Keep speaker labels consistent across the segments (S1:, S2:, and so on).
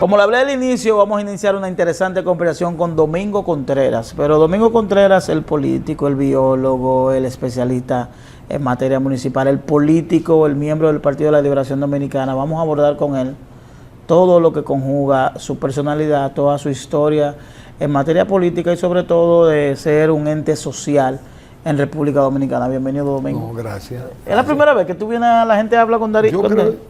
S1: Como le hablé al inicio, vamos a iniciar una interesante conversación con Domingo Contreras. Pero Domingo Contreras, el político, el biólogo, el especialista en materia municipal, el político, el miembro del Partido de la Liberación Dominicana. Vamos a abordar con él todo lo que conjuga su personalidad, toda su historia en materia política y sobre todo de ser un ente social en República Dominicana. Bienvenido, Domingo.
S2: No, gracias.
S1: ¿Es la primera vez que tú vienes a la gente habla con Darío?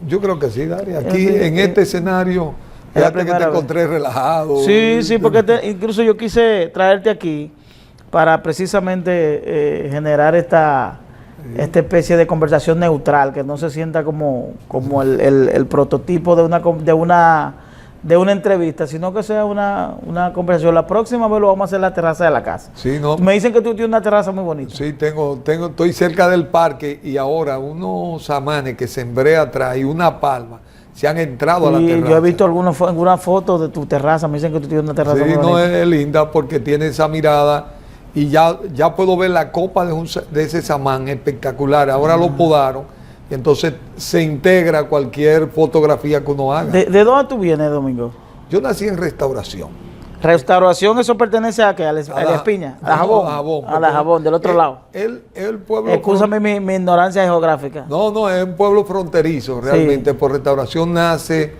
S2: Yo creo que sí, Dari. Aquí en este escenario, fíjate que te encontré relajado.
S1: Sí, porque incluso yo quise traerte aquí para precisamente generar esta especie de conversación neutral, que no se sienta como el prototipo de una entrevista, sino que sea una conversación. La próxima vez lo vamos a hacer en la terraza de la casa.
S2: Sí, no.
S1: Me dicen que tú tienes una terraza muy bonita.
S2: Sí, estoy cerca del parque y ahora unos samanes que sembré atrás y una palma se han entrado a la terraza.
S1: Yo he visto algunas fotos de tu terraza, me dicen que tú tienes una terraza muy bonita.
S2: Sí, no, es linda porque tiene esa mirada y ya puedo ver la copa de ese samán espectacular. Ahora lo podaron y entonces se integra cualquier fotografía que uno haga.
S1: ¿De dónde tú vienes, Domingo?
S2: Yo nací en Restauración.
S1: ¿Restauración eso pertenece a qué? ¿A la Espiña? ¿A la Jabón? A la Jabón, del otro lado.
S2: El pueblo...
S1: Excúsame mi ignorancia geográfica.
S2: No, es un pueblo fronterizo realmente. Sí. Por Restauración nace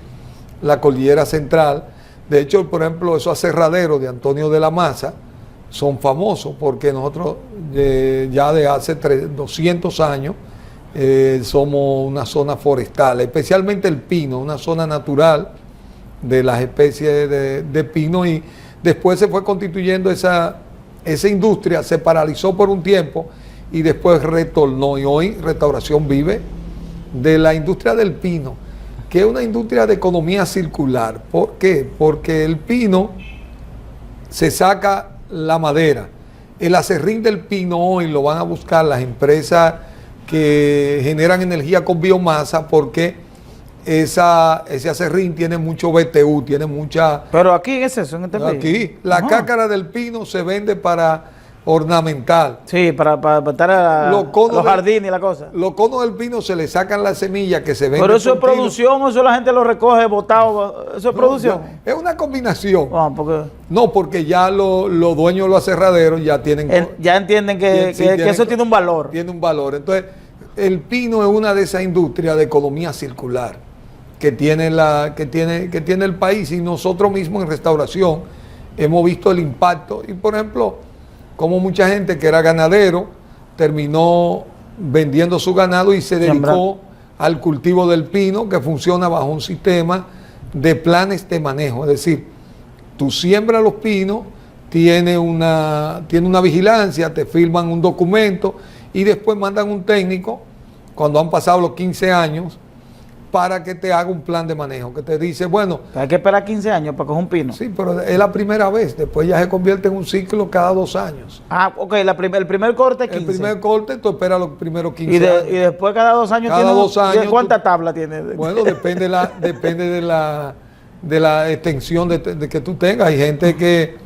S2: la Cordillera Central. De hecho, por ejemplo, esos aserraderos de Antonio de la Maza son famosos porque nosotros ya de hace 200 años somos una zona forestal, especialmente el pino, una zona natural de las especies de pino, y después se fue constituyendo esa industria, se paralizó por un tiempo y después retornó, y hoy Restauración vive de la industria del pino, que es una industria de economía circular. ¿Por qué? Porque el pino se saca la madera, el acerrín del pino hoy lo van a buscar las empresas que generan energía con biomasa, porque ese acerrín tiene mucho BTU, tiene mucha...
S1: Pero aquí es eso, en este país.
S2: Aquí, la cácara del pino se vende para ornamental.
S1: Sí, para estar los jardines y la cosa. Los
S2: conos del pino se le sacan las semillas que se venden.
S1: Pero eso es producción, eso la gente lo recoge botado, eso es producción.
S2: Es una combinación.
S1: No,
S2: porque ya los dueños de los aserraderos ya tienen...
S1: ya entienden que eso tiene un valor.
S2: Tiene un valor. Entonces, el pino es una de esas industrias de economía circular que tiene el país, y nosotros mismos en Restauración hemos visto el impacto. Y por ejemplo, como mucha gente que era ganadero terminó vendiendo su ganado y se dedicó al cultivo del pino, que funciona bajo un sistema de planes de manejo. Es decir, tú siembras los pinos, tiene una vigilancia, te firman un documento y después mandan un técnico cuando han pasado los 15 años para que te haga un plan de manejo, que te dice, bueno...
S1: Hay que esperar 15 años para coger un pino.
S2: Sí, pero es la primera vez, después ya se convierte en un ciclo cada 2 años.
S1: Ah, ok, el primer corte es 15.
S2: El primer corte tú esperas los primeros 15 años.
S1: Y después cada 2 años
S2: cada 2 años.
S1: ¿Cuántas tablas tiene?
S2: Bueno, depende de la extensión de que tú tengas. Hay gente que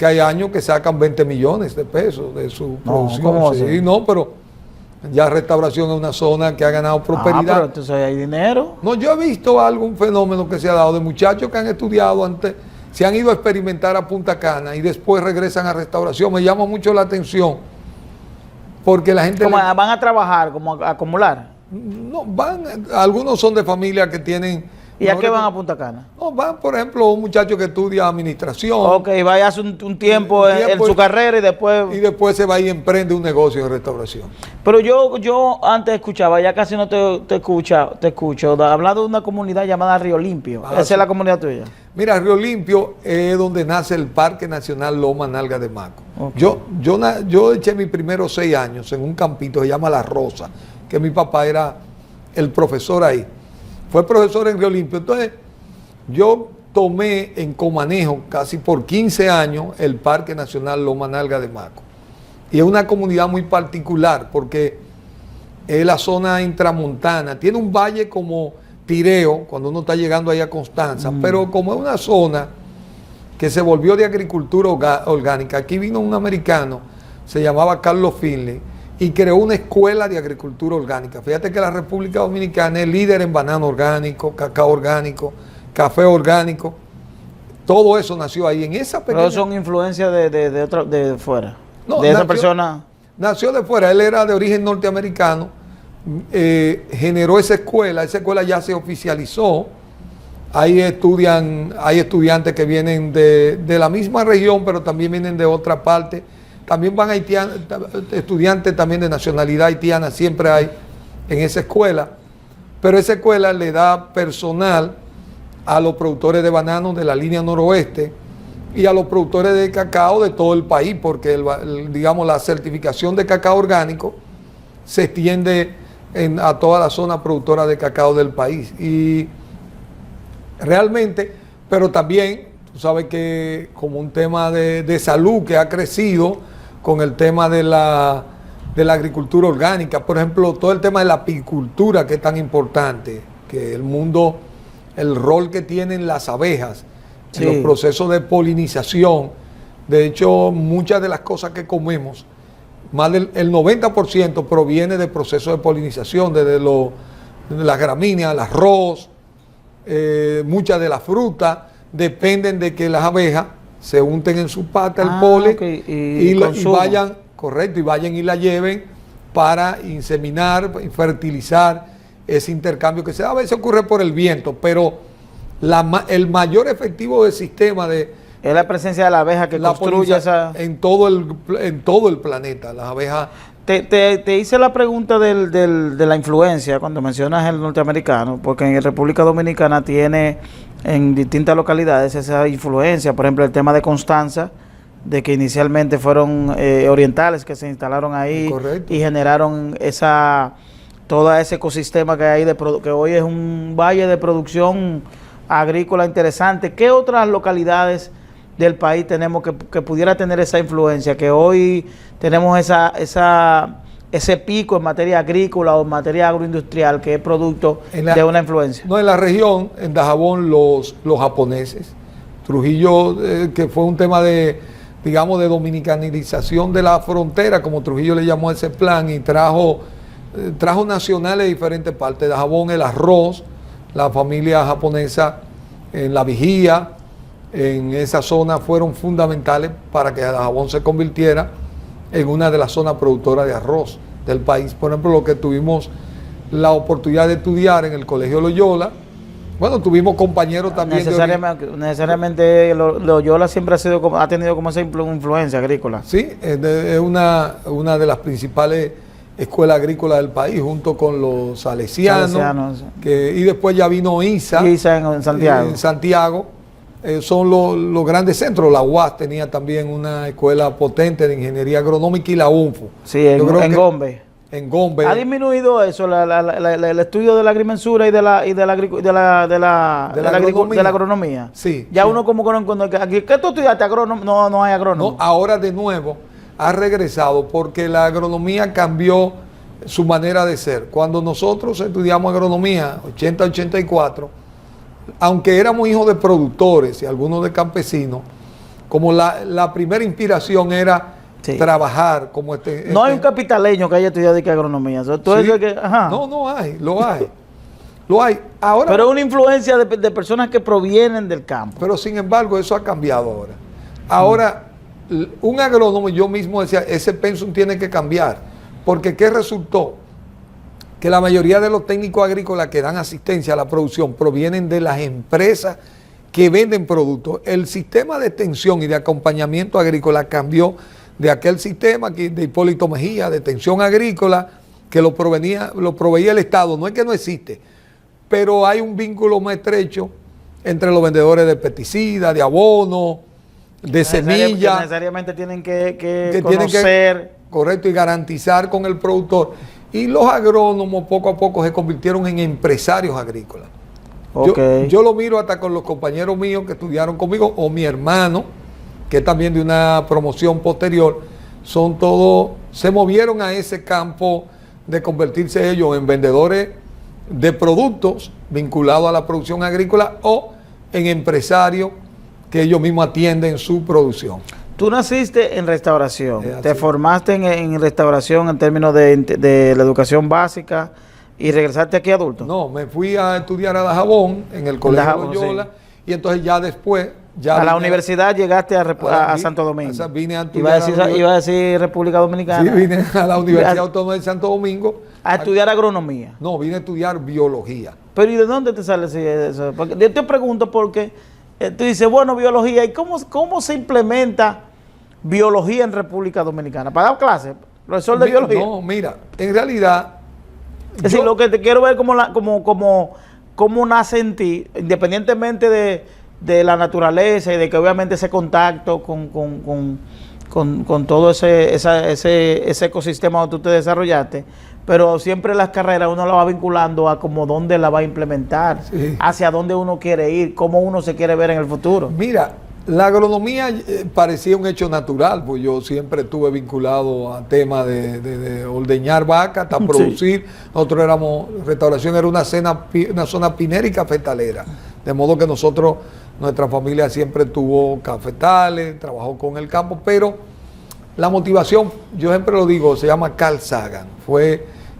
S2: hay años que sacan 20 millones de pesos de su producción.
S1: ¿Cómo
S2: sí,
S1: así?
S2: No, pero ya Restauración es una zona que ha ganado prosperidad.
S1: Pero entonces hay dinero.
S2: No, yo he visto algún fenómeno que se ha dado de muchachos que han estudiado antes, se han ido a experimentar a Punta Cana y después regresan a Restauración. Me llama mucho la atención porque la gente...
S1: ¿Van a trabajar, como a acumular?
S2: No, algunos son de familia que tienen...
S1: ¿Y a qué van a Punta Cana?
S2: No, van, por ejemplo, un muchacho que estudia administración.
S1: Ok, vaya hace un tiempo en su carrera y después...
S2: Y después se va y emprende un negocio de restauración.
S1: Pero yo antes escuchaba, ya casi no te escucho, hablando de una comunidad llamada Río Limpio. ¿Esa es la comunidad tuya?
S2: Mira, Río Limpio es donde nace el Parque Nacional Loma Nalga de Maco. Okay. Yo eché mis primeros 6 años en un campito que se llama La Rosa, que mi papá era el profesor ahí. Fue profesor en Río Limpio. Entonces, yo tomé en comanejo casi por 15 años el Parque Nacional Loma Nalga de Maco. Y es una comunidad muy particular porque es la zona intramontana. Tiene un valle como Tireo, cuando uno está llegando ahí a Constanza, pero como es una zona que se volvió de agricultura orgánica. Aquí vino un americano, se llamaba Carlos Finley, y creó una escuela de agricultura orgánica. Fíjate que la República Dominicana es líder en banano orgánico, cacao orgánico, café orgánico. todo eso nació ahí, en esa pequeña...
S1: Pero son influencias de fuera,
S2: No,
S1: de esa persona.
S2: Nació de fuera, él era de origen norteamericano, generó esa escuela ya se oficializó. Hay estudiantes que vienen de la misma región, pero también vienen de otra parte. También van estudiantes también de nacionalidad haitiana, siempre hay en esa escuela. Pero esa escuela le da personal a los productores de bananos de la línea noroeste y a los productores de cacao de todo el país, porque digamos la certificación de cacao orgánico se extiende a toda la zona productora de cacao del país. Y realmente, pero también, tú sabes que como un tema de salud que ha crecido con el tema de la agricultura orgánica, por ejemplo, todo el tema de la apicultura que es tan importante, que el rol que tienen las abejas, sí, en los procesos de polinización. De hecho, muchas de las cosas que comemos, más del 90% proviene del proceso de polinización, desde las gramíneas, el arroz, muchas de las frutas, dependen de que las abejas se unten en su pata el polen,
S1: okay,
S2: y vayan, correcto, y vayan y la lleven para inseminar, fertilizar ese intercambio que se da. A veces ocurre por el viento, pero el mayor efectivo del sistema es
S1: la presencia de la abeja que construye esa...
S2: En todo el planeta, las abejas...
S1: Te hice la pregunta de la influencia cuando mencionas el norteamericano, porque en República Dominicana tiene en distintas localidades esa influencia. Por ejemplo, el tema de Constanza, de que inicialmente fueron orientales que se instalaron ahí. Correcto. Y generaron todo ese ecosistema que hay, que hoy es un valle de producción agrícola interesante. ¿Qué otras localidades del país tenemos que pudiera tener esa influencia, que hoy tenemos ese pico en materia agrícola o en materia agroindustrial, que es producto de una influencia? No,
S2: en la región, en Dajabón, los japoneses. Trujillo, que fue un tema de dominicanización de la frontera, como Trujillo le llamó a ese plan, y trajo nacionales de diferentes partes. Dajabón, el arroz, la familia japonesa en la vigía, en esa zona fueron fundamentales para que Dajabón se convirtiera en una de las zonas productoras de arroz del país. Por ejemplo, lo que tuvimos la oportunidad de estudiar en el Colegio Loyola, bueno, tuvimos compañeros también...
S1: Necesariamente Loyola siempre ha tenido como esa influencia agrícola.
S2: Sí, es una de las principales escuelas agrícolas del país, junto con los salesianos. Y después ya vino ISA.
S1: ISA en Santiago.
S2: En Santiago. Son los grandes centros. La UAS tenía también una escuela potente de ingeniería agronómica y la UNFO.
S1: Sí, en Gombe.
S2: En Gombe.
S1: ¿Ha disminuido eso, el estudio de la agrimensura y de la agronomía?
S2: Sí.
S1: Ya
S2: sí.
S1: Uno como cuando ¿qué tú estudiaste? ¿Agrónomo? No hay agrónomo.
S2: No, ahora de nuevo ha regresado porque la agronomía cambió su manera de ser. Cuando nosotros estudiamos agronomía, 80-84, aunque éramos hijos de productores y algunos de campesinos, como la primera inspiración era trabajar como
S1: No hay un capitaleño que haya estudiado agronomía.
S2: No hay, lo hay. Ahora,
S1: pero es una influencia de personas que provienen del campo.
S2: Pero sin embargo, eso ha cambiado ahora. Ahora, un agrónomo, yo mismo decía, ese pensum tiene que cambiar. Porque ¿qué resultó? Que la mayoría de los técnicos agrícolas que dan asistencia a la producción provienen de las empresas que venden productos. El sistema de extensión y de acompañamiento agrícola cambió de aquel sistema de Hipólito Mejía, de extensión agrícola, que lo proveía el Estado. No es que no existe, pero hay un vínculo más estrecho entre los vendedores de pesticidas, de abono, de semillas.
S1: Que necesariamente tienen que conocer.
S2: Correcto, y garantizar con el productor. Y los agrónomos poco a poco se convirtieron en empresarios agrícolas. Okay. Yo lo miro hasta con los compañeros míos que estudiaron conmigo, o mi hermano, que es también de una promoción posterior, son todos, se movieron a ese campo de convertirse ellos en vendedores de productos vinculados a la producción agrícola o en empresarios que ellos mismos atienden su producción.
S1: Tú naciste en restauración, te formaste en restauración en términos de la educación básica y regresaste aquí adulto.
S2: No, me fui a estudiar a Dajabón, en el Colegio Loyola, y entonces ya después...
S1: a la universidad llegaste a Santo Domingo.
S2: Vine a estudiar
S1: iba a decir República Dominicana.
S2: Sí, vine a la Universidad Autónoma de Santo Domingo.
S1: A estudiar agronomía.
S2: No, vine a estudiar biología.
S1: Pero ¿y de dónde te sale eso? Porque yo te pregunto porque tú dices, bueno, biología, ¿y cómo se implementa biología en República Dominicana? ¿Para dar clases? ¿Profesor de biología?
S2: No, mira, en realidad...
S1: Es decir, lo que te quiero ver cómo nace en ti, independientemente de la naturaleza y de que obviamente ese contacto con todo ese ecosistema donde tú te desarrollaste, pero siempre las carreras uno la va vinculando a como dónde la va a implementar, sí, hacia dónde uno quiere ir, cómo uno se quiere ver en el futuro.
S2: Mira, la agronomía parecía un hecho natural, pues yo siempre estuve vinculado a temas de ordeñar vacas hasta producir. Sí. Nosotros restauración era una zona pinera y cafetalera, de modo que nuestra familia siempre tuvo cafetales, trabajó con el campo, pero la motivación, yo siempre lo digo, se llama Carl Sagan,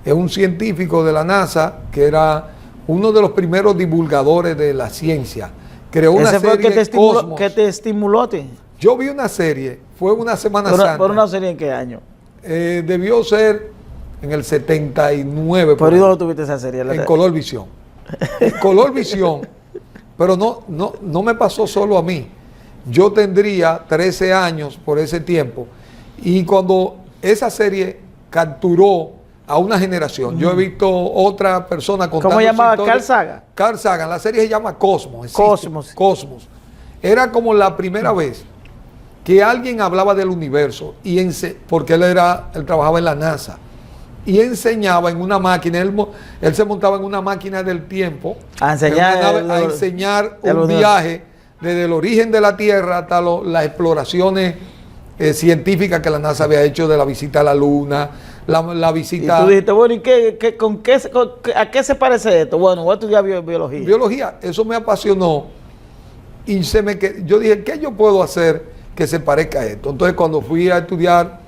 S2: es un científico de la NASA que era uno de los primeros divulgadores de la ciencia. Creó una serie
S1: que te estimuló a ti.
S2: Yo vi una serie, fue una Semana Santa.
S1: ¿Por una serie en qué año?
S2: Debió ser en el 79.
S1: ¿Por dónde tuviste esa serie?
S2: En Color Visión. En Color Visión. Pero no me pasó solo a mí. Yo tendría 13 años por ese tiempo. Y cuando esa serie capturó a una generación, yo he visto otra persona contando.
S1: ¿Cómo llamaba? Carl Sagan.
S2: Carl Sagan. La serie se llama Cosmos.
S1: Cosmos.
S2: Era como la primera vez que alguien hablaba del universo, porque él trabajaba en la NASA. Y enseñaba en una máquina, él se montaba en una máquina del tiempo
S1: a
S2: enseñar un viaje desde el origen de la Tierra hasta las exploraciones científicas que la NASA había hecho, de la visita a la Luna, la visita...
S1: Y tú dijiste, bueno, ¿y a qué se parece esto? Bueno, voy a estudiar biología.
S2: Biología, eso me apasionó y yo dije, ¿qué yo puedo hacer que se parezca a esto? Entonces cuando fui a estudiar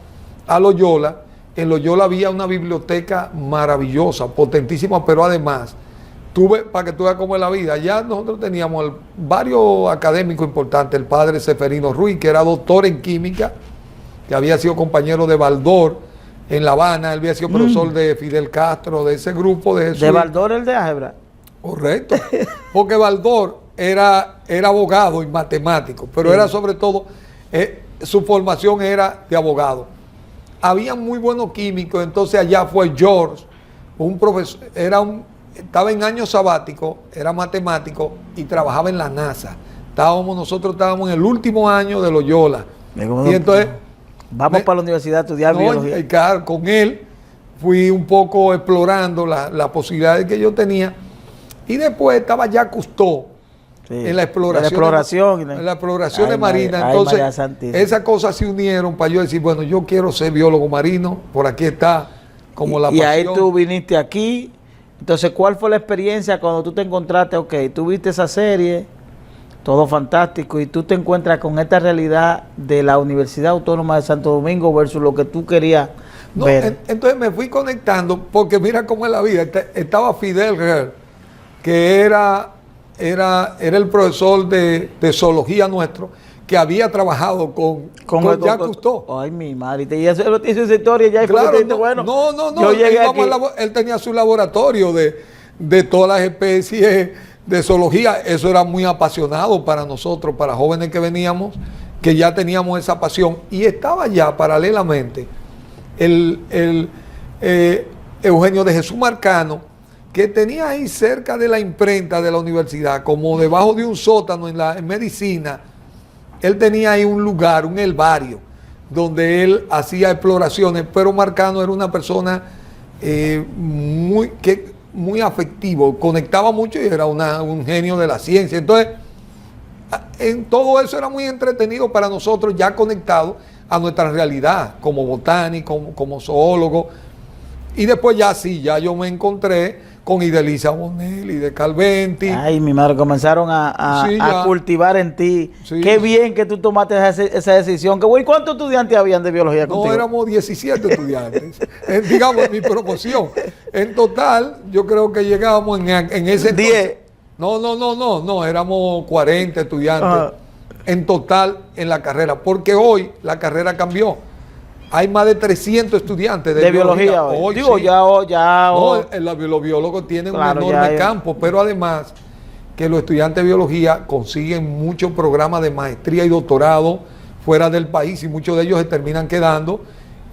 S2: a Loyola, en Loyola había una biblioteca maravillosa, potentísima, pero además, para que tú veas cómo es la vida, ya nosotros teníamos varios académicos importantes, el padre Seferino Ruiz, que era doctor en química, que había sido compañero de Baldor en La Habana, él había sido profesor de Fidel Castro, de ese grupo de Jesús.
S1: ¿De Baldor el de álgebra?
S2: Correcto, porque Baldor era abogado y matemático, pero era sobre todo, su formación era de abogado. Había muy buenos químicos, entonces allá fue George, un profesor, estaba en año sabático, era matemático y trabajaba en la NASA. Nosotros estábamos en el último año de Loyola. Y entonces...
S1: Vamos para la universidad a estudiar biología.
S2: Y claro, con él fui un poco explorando las posibilidades que yo tenía. Y después estaba ya Cousteau. Sí, en la exploración de marina. Entonces, esas cosas se unieron para yo decir, bueno, yo quiero ser biólogo marino, por aquí está como la pasión.
S1: Y ahí tú viniste aquí. Entonces, ¿cuál fue la experiencia cuando tú te encontraste? Ok, tú viste esa serie, todo fantástico, y tú te encuentras con esta realidad de la Universidad Autónoma de Santo Domingo versus lo que tú querías ver.
S2: Entonces me fui conectando, porque mira cómo es la vida. Estaba Fidel Herr, que era el profesor de zoología nuestro, que había trabajado con Jacques Cousteau.
S1: Ay, mi madre. Y eso lo hizo esa historia ya.
S2: Claro, yo llegué aquí. Él tenía su laboratorio de todas las especies de zoología. Eso era muy apasionado para nosotros, para jóvenes que veníamos, que ya teníamos esa pasión. Y estaba ya paralelamente Eugenio de Jesús Marcano, que tenía ahí cerca de la imprenta de la universidad, como debajo de un sótano en medicina. Él tenía ahí un lugar, un herbario, donde él hacía exploraciones, pero Marcano era una persona muy afectivo, conectaba mucho y era un genio de la ciencia. Entonces, en todo eso era muy entretenido para nosotros, ya conectados a nuestra realidad, como botánico, como zoólogo. Y después ya yo me encontré con Idelisa Bonelli de Calventi.
S1: Ay, mi madre, comenzaron a cultivar en ti.
S2: Sí.
S1: Qué bien que tú tomaste esa decisión. ¿Cuántos estudiantes habían de biología contigo?
S2: No, éramos 17 estudiantes, digamos, en mi promoción. En total, yo creo que llegábamos en ese...
S1: 10.
S2: No, éramos 40 estudiantes en total en la carrera, porque hoy la carrera cambió. Hay más de 300 estudiantes de biología.
S1: Hoy. Digo,
S2: sí. Los biólogos tienen un enorme campo, pero además que los estudiantes de biología consiguen muchos programas de maestría y doctorado fuera del país y muchos de ellos se terminan quedando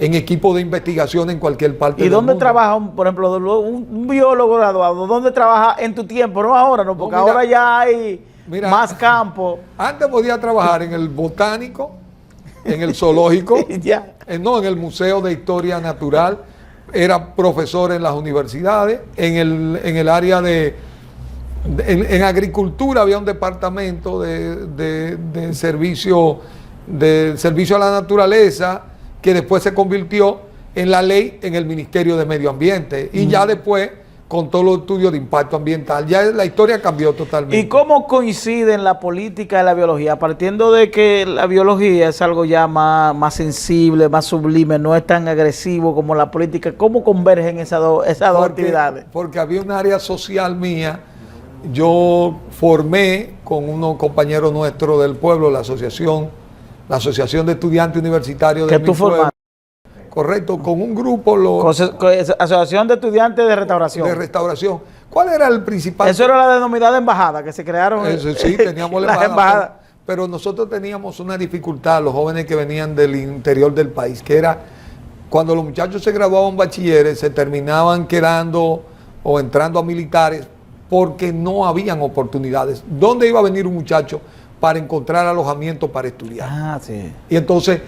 S2: en equipos de investigación en cualquier parte del mundo.
S1: ¿Y dónde trabaja, por ejemplo, un biólogo graduado? ¿Dónde trabaja en tu tiempo? No ahora, no, porque ahora ya hay más campo.
S2: Antes podía trabajar en el botánico, en el zoológico, en el Museo de Historia Natural, era profesor en las universidades, en el área en agricultura había un departamento de servicio a la naturaleza que después se convirtió en la ley en el Ministerio de Medio Ambiente y ya después con todos los estudios de impacto ambiental. Ya la historia cambió totalmente.
S1: ¿Y cómo coinciden la política y la biología? Partiendo de que la biología es algo ya más sensible, más sublime, no es tan agresivo como la política. ¿Cómo convergen esas dos actividades?
S2: Porque había un área social mía. Yo formé con unos compañeros nuestros del pueblo, la Asociación de Estudiantes Universitarios de mi pueblo. Correcto, con un grupo.
S1: Asociación de Estudiantes de Restauración.
S2: De Restauración. ¿Cuál era el principal?
S1: Eso era la denominada embajada que se crearon.
S2: Eso, sí, teníamos la embajada. Pero nosotros teníamos una dificultad, los jóvenes que venían del interior del país, que era cuando los muchachos se graduaban bachilleres, se terminaban quedando o entrando a militares porque no habían oportunidades. ¿Dónde iba a venir un muchacho para encontrar alojamiento para estudiar?
S1: Sí.
S2: Y entonces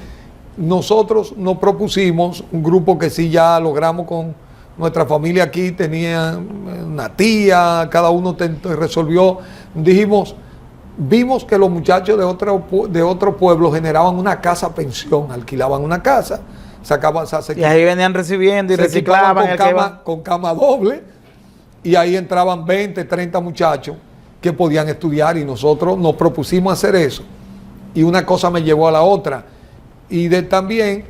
S2: nosotros nos propusimos, un grupo que sí ya logramos con nuestra familia aquí, tenía una tía, cada uno resolvió, vimos que los muchachos de otro pueblo generaban una casa pensión, alquilaban una casa,
S1: y ahí venían recibiendo y reciclaban
S2: con cama doble, y ahí entraban 20, 30 muchachos que podían estudiar y nosotros nos propusimos hacer eso. Y una cosa me llevó a la otra. Y también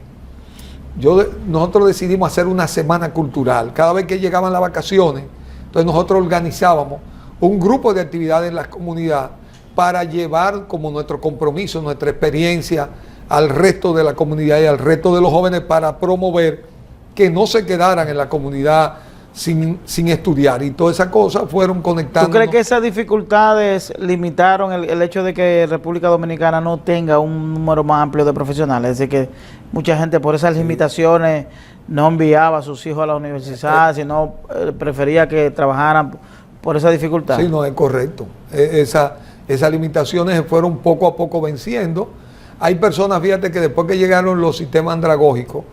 S2: nosotros decidimos hacer una semana cultural. Cada vez que llegaban las vacaciones, entonces nosotros organizábamos un grupo de actividades en la comunidad para llevar como nuestro compromiso, nuestra experiencia al resto de la comunidad y al resto de los jóvenes para promover que no se quedaran en la comunidad sin estudiar, y todas esas cosas fueron conectando.
S1: ¿Tú crees que esas dificultades limitaron el hecho de que República Dominicana no tenga un número más amplio de profesionales? Es decir, que mucha gente por esas limitaciones no enviaba a sus hijos a la universidad, sino prefería que trabajaran por esa dificultad.
S2: Sí, no, es correcto. Esas limitaciones se fueron poco a poco venciendo. Hay personas, fíjate, que después que llegaron los sistemas andragógicos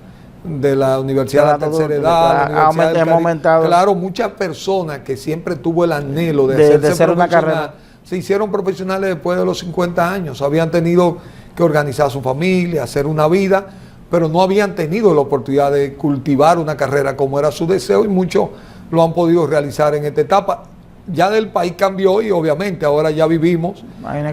S2: de la Universidad de la Tercera Edad, la Universidad claro, muchas personas que siempre tuvo el anhelo de ser una carrera, se hicieron profesionales después de los 50 años, habían tenido que organizar su familia, hacer una vida, pero no habían tenido la oportunidad de cultivar una carrera como era su deseo, y muchos lo han podido realizar en esta etapa. Ya del país cambió y obviamente ahora ya vivimos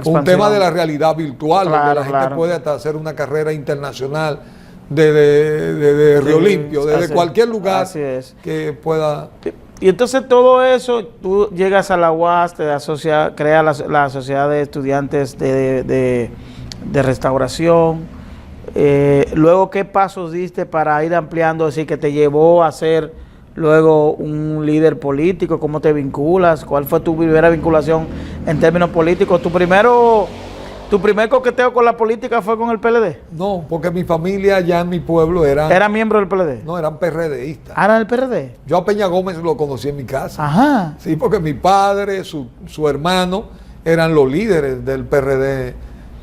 S2: un tema de la realidad virtual, donde la gente puede hasta hacer una carrera internacional de Río Limpio, desde cualquier lugar que pueda.
S1: Y entonces todo eso, tú llegas a la UAS, te creas la Sociedad de Estudiantes de Restauración. Luego, ¿qué pasos diste para ir ampliando, así que te llevó a ser luego un líder político? ¿Cómo te vinculas? ¿Cuál fue tu primera vinculación en términos políticos? ¿Tu primer coqueteo con la política fue con el PLD?
S2: No, porque mi familia allá en mi pueblo
S1: ¿Era miembro del PLD?
S2: No, eran PRDistas.
S1: ¿Eran del PRD?
S2: Yo a Peña Gómez lo conocí en mi casa.
S1: Ajá.
S2: Sí, porque mi padre, su hermano, eran los líderes del PRD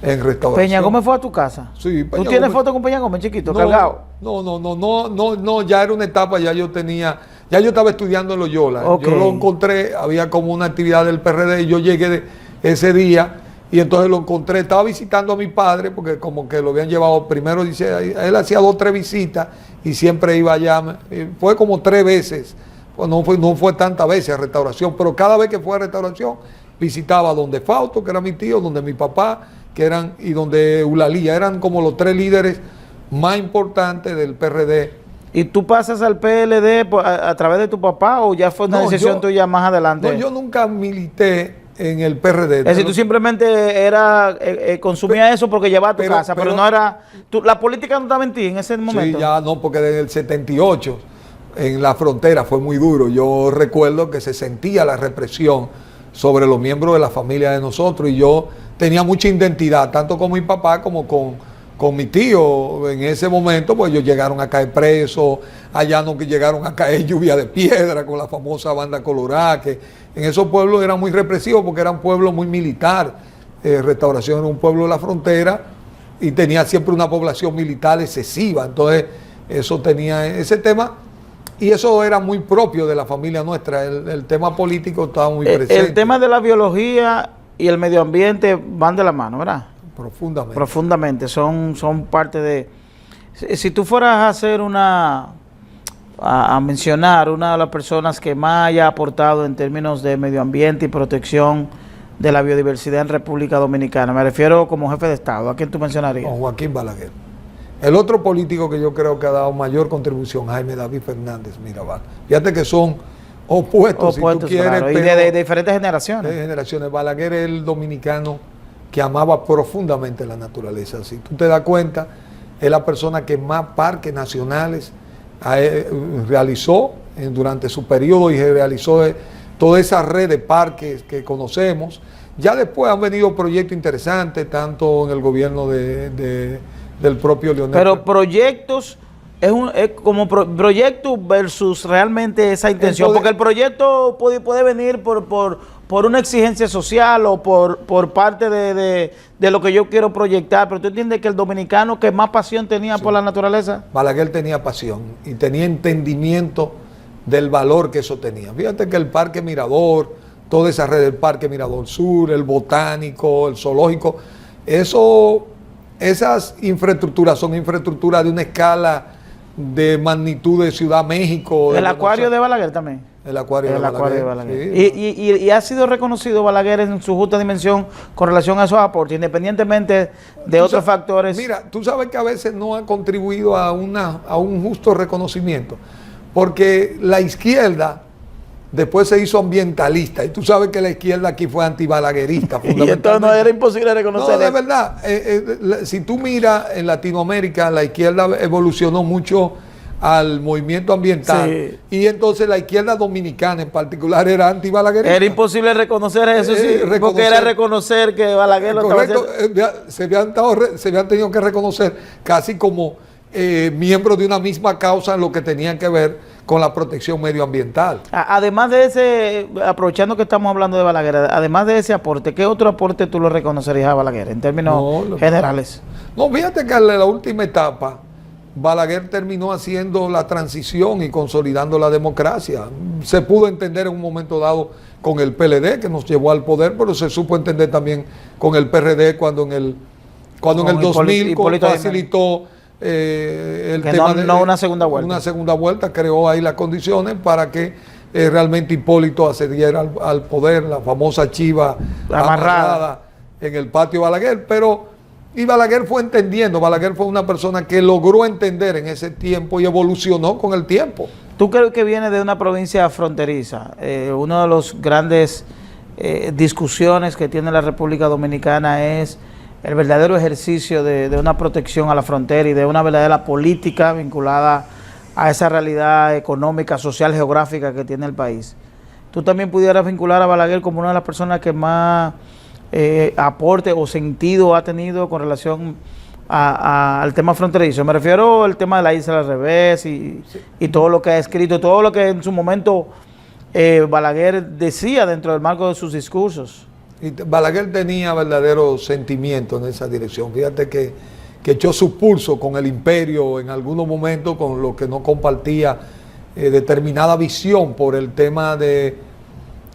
S2: en Restauración.
S1: ¿Peña Gómez fue a tu casa?
S2: Sí.
S1: ¿Tú tienes foto con Peña Gómez, chiquito, cargado?
S2: No, ya era una etapa, ya yo estaba estudiando en Loyola. Okay. Yo lo encontré, había como una actividad del PRD y yo llegué ese día y entonces lo encontré, estaba visitando a mi padre porque como que lo habían llevado, primero dice, él hacía 2 o 3 visitas y siempre iba allá, fue como 3 veces, pues no fue tantas veces a Restauración, pero cada vez que fue a Restauración visitaba donde Fausto, que era mi tío, donde mi papá, y donde Eulalía, eran como los 3 líderes más importantes del PRD.
S1: ¿Y tú pasas al PLD a través de tu papá o ya fue una decisión tuya más adelante?
S2: No, yo nunca milité en el PRD.
S1: Es decir, tú simplemente consumías eso porque llevabas a tu casa, pero no era... la política no estaba en ti en ese momento.
S2: Sí, ya no, porque desde el 78 en la frontera fue muy duro. Yo recuerdo que se sentía la represión sobre los miembros de la familia de nosotros y yo tenía mucha identidad, tanto con mi papá como con mi tío. En ese momento, pues ellos llegaron a caer presos, allá no que llegaron a caer lluvia de piedra con la famosa banda colorada, que en esos pueblos eran muy represivos porque eran pueblos muy militar. Restauración era un pueblo de la frontera y tenía siempre una población militar excesiva, entonces eso tenía ese tema. Y eso era muy propio de la familia nuestra, el tema político estaba muy presente.
S1: El tema de la biología y el medio ambiente van de la mano, ¿verdad?
S2: Profundamente.
S1: Profundamente, son parte de... Si tú fueras a hacer a mencionar una de las personas que más haya aportado en términos de medio ambiente y protección de la biodiversidad en República Dominicana, me refiero como jefe de Estado, ¿a quién tú mencionarías?
S2: Con Joaquín Balaguer. El otro político que yo creo que ha dado mayor contribución, Jaime David Fernández Mirabal. Fíjate que son opuestos si tú quieres,
S1: claro, y de diferentes generaciones.
S2: De generaciones. Balaguer es el dominicano que amaba profundamente la naturaleza. Si tú te das cuenta, es la persona que más parques nacionales realizó durante su periodo y realizó toda esa red de parques que conocemos. Ya después han venido proyectos interesantes, tanto en el gobierno del propio Leonel.
S1: Pero proyectos, es como proyecto versus realmente esa intención,
S2: Entonces,
S1: porque el proyecto puede venir por una exigencia social o por parte de lo que yo quiero proyectar, pero tú entiendes que el dominicano que más pasión tenía por la naturaleza.
S2: Balaguer tenía pasión y tenía entendimiento del valor que eso tenía. Fíjate que el Parque Mirador, toda esa red del Parque Mirador Sur, el botánico, el zoológico, esas infraestructuras son infraestructuras de una escala de magnitud de Ciudad México.
S1: El acuario de Balaguer también.
S2: El acuario de Balaguer.
S1: Sí. Y ha sido reconocido Balaguer en su justa dimensión con relación a esos aportes, independientemente de otros factores.
S2: Mira, tú sabes que a veces no ha contribuido a un justo reconocimiento, porque la izquierda después se hizo ambientalista, y tú sabes que la izquierda aquí fue antibalaguerista.
S1: Y entonces no era imposible reconocer.
S2: No, de verdad, si tú miras en Latinoamérica, la izquierda evolucionó mucho al movimiento ambiental, sí. Y entonces la izquierda dominicana en particular era antibalaguerista.
S1: Era imposible reconocer eso, sí, porque era reconocer que Balaguer lo estaba haciendo.
S2: Se habían tenido que reconocer casi como miembros de una misma causa en lo que tenían que ver con la protección medioambiental.
S1: Además de ese, aprovechando que estamos hablando de Balaguer, además de ese aporte, ¿qué otro aporte tú lo reconocerías a Balaguer en términos generales?
S2: No, fíjate que en la última etapa Balaguer terminó haciendo la transición y consolidando la democracia. Se pudo entender en un momento dado con el PLD, que nos llevó al poder, pero se supo entender también con el PRD cuando en el 2000 facilitó el tema de
S1: una segunda vuelta.
S2: Una segunda vuelta, creó ahí las condiciones para que realmente Hipólito accediera al poder, la famosa chiva amarrada en el patio Balaguer, y Balaguer fue entendiendo. Balaguer fue una persona que logró entender en ese tiempo y evolucionó con el tiempo.
S1: ¿Tú crees que viene de una provincia fronteriza? Una de las grandes discusiones que tiene la República Dominicana es el verdadero ejercicio de una protección a la frontera y de una verdadera política vinculada a esa realidad económica, social, geográfica que tiene el país. ¿Tú también pudieras vincular a Balaguer como una de las personas que más aporte o sentido ha tenido con relación al tema fronterizo? Me refiero al tema de la isla al revés y todo lo que ha escrito, todo lo que en su momento Balaguer decía dentro del marco de sus discursos.
S2: Y Balaguer tenía verdadero sentimiento en esa dirección. Fíjate que echó su pulso con el imperio en algunos momentos, con lo que no compartía determinada visión por el tema de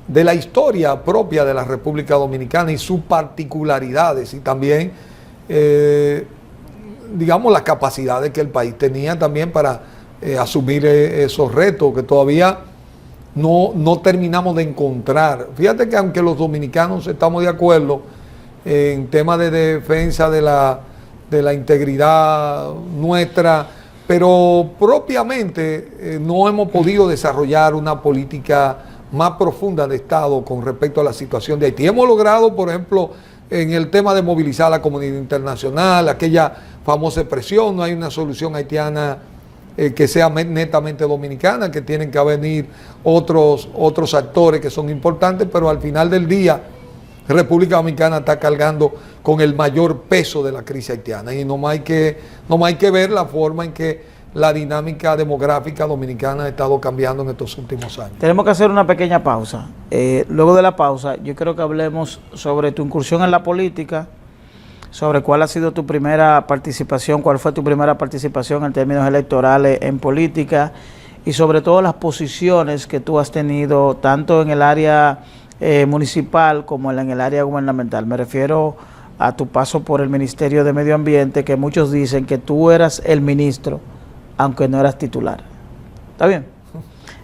S2: la historia propia de la República Dominicana y sus particularidades, y también, digamos, las capacidades que el país tenía también para asumir esos retos que todavía no terminamos de encontrar. Fíjate que aunque los dominicanos estamos de acuerdo en temas de defensa de la integridad nuestra, pero propiamente no hemos podido desarrollar una política más profunda han estado con respecto a la situación de Haití. Hemos logrado, por ejemplo, en el tema de movilizar a la comunidad internacional, aquella famosa expresión, no hay una solución haitiana que sea netamente dominicana, que tienen que venir otros actores que son importantes, pero al final del día República Dominicana está cargando con el mayor peso de la crisis haitiana y no hay que ver la forma en que la dinámica demográfica dominicana ha estado cambiando en estos últimos años.
S1: Tenemos que hacer una pequeña pausa. Luego de la pausa, yo creo que hablemos sobre tu incursión en la política, sobre cuál ha sido tu primera participación, cuál fue tu primera participación en términos electorales en política y sobre todo las posiciones que tú has tenido tanto en el área municipal como en el área gubernamental. Me refiero a tu paso por el Ministerio de Medio Ambiente, que muchos dicen que tú eras el ministro, aunque no eras titular. ¿Está bien?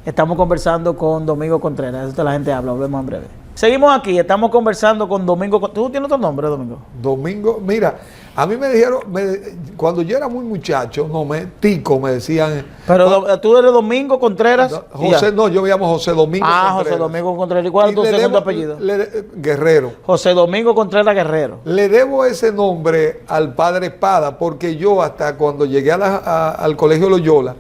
S1: Estamos conversando con Domingo Contreras. Esto la gente habla, hablemos en breve. Seguimos aquí, estamos conversando con Domingo. ¿Tú tienes otro nombre, Domingo?
S2: Domingo, mira, a mí me dijeron, cuando yo era muy muchacho, Tico me decían.
S1: Pero tú eres Domingo Contreras.
S2: José, no, yo me llamo José Domingo Contreras.
S1: José Domingo Contreras. ¿Y cuál es tu segundo apellido?
S2: Guerrero.
S1: José Domingo Contreras Guerrero.
S2: Le debo ese nombre al padre Espada, porque yo hasta cuando llegué al colegio Loyola,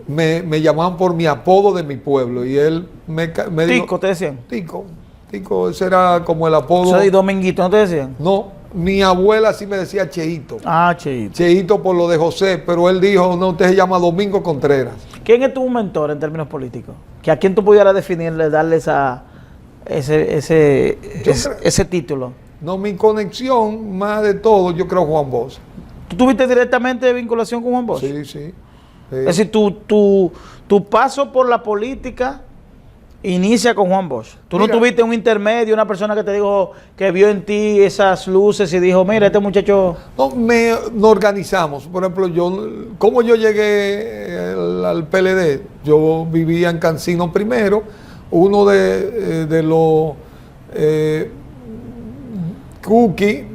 S2: me llamaban por mi apodo de mi pueblo y él me dijo.
S1: ¿Tico te decían?
S2: Tico, ese era como el apodo.
S1: Soy Dominguito, ¿no te decían?
S2: No, mi abuela sí me decía Cheito.
S1: Cheito.
S2: Cheito por lo de José, pero él dijo, no, usted se llama Domingo Contreras.
S1: ¿Quién es tu mentor en términos políticos? ¿Que a quién tú pudieras definirle, darle ese título?
S2: No, mi conexión, más de todo, yo creo Juan Bosch.
S1: ¿Tú tuviste directamente vinculación con Juan Bosch?
S2: Sí.
S1: Es decir, tu paso por la política inicia con Juan Bosch. Tú no tuviste un intermedio, una persona que te dijo, que vio en ti esas luces y dijo, mira, este muchacho.
S2: No, nos organizamos. Por ejemplo, ¿cómo yo llegué al PLD? Yo vivía en Cancino primero. Uno de los Cookie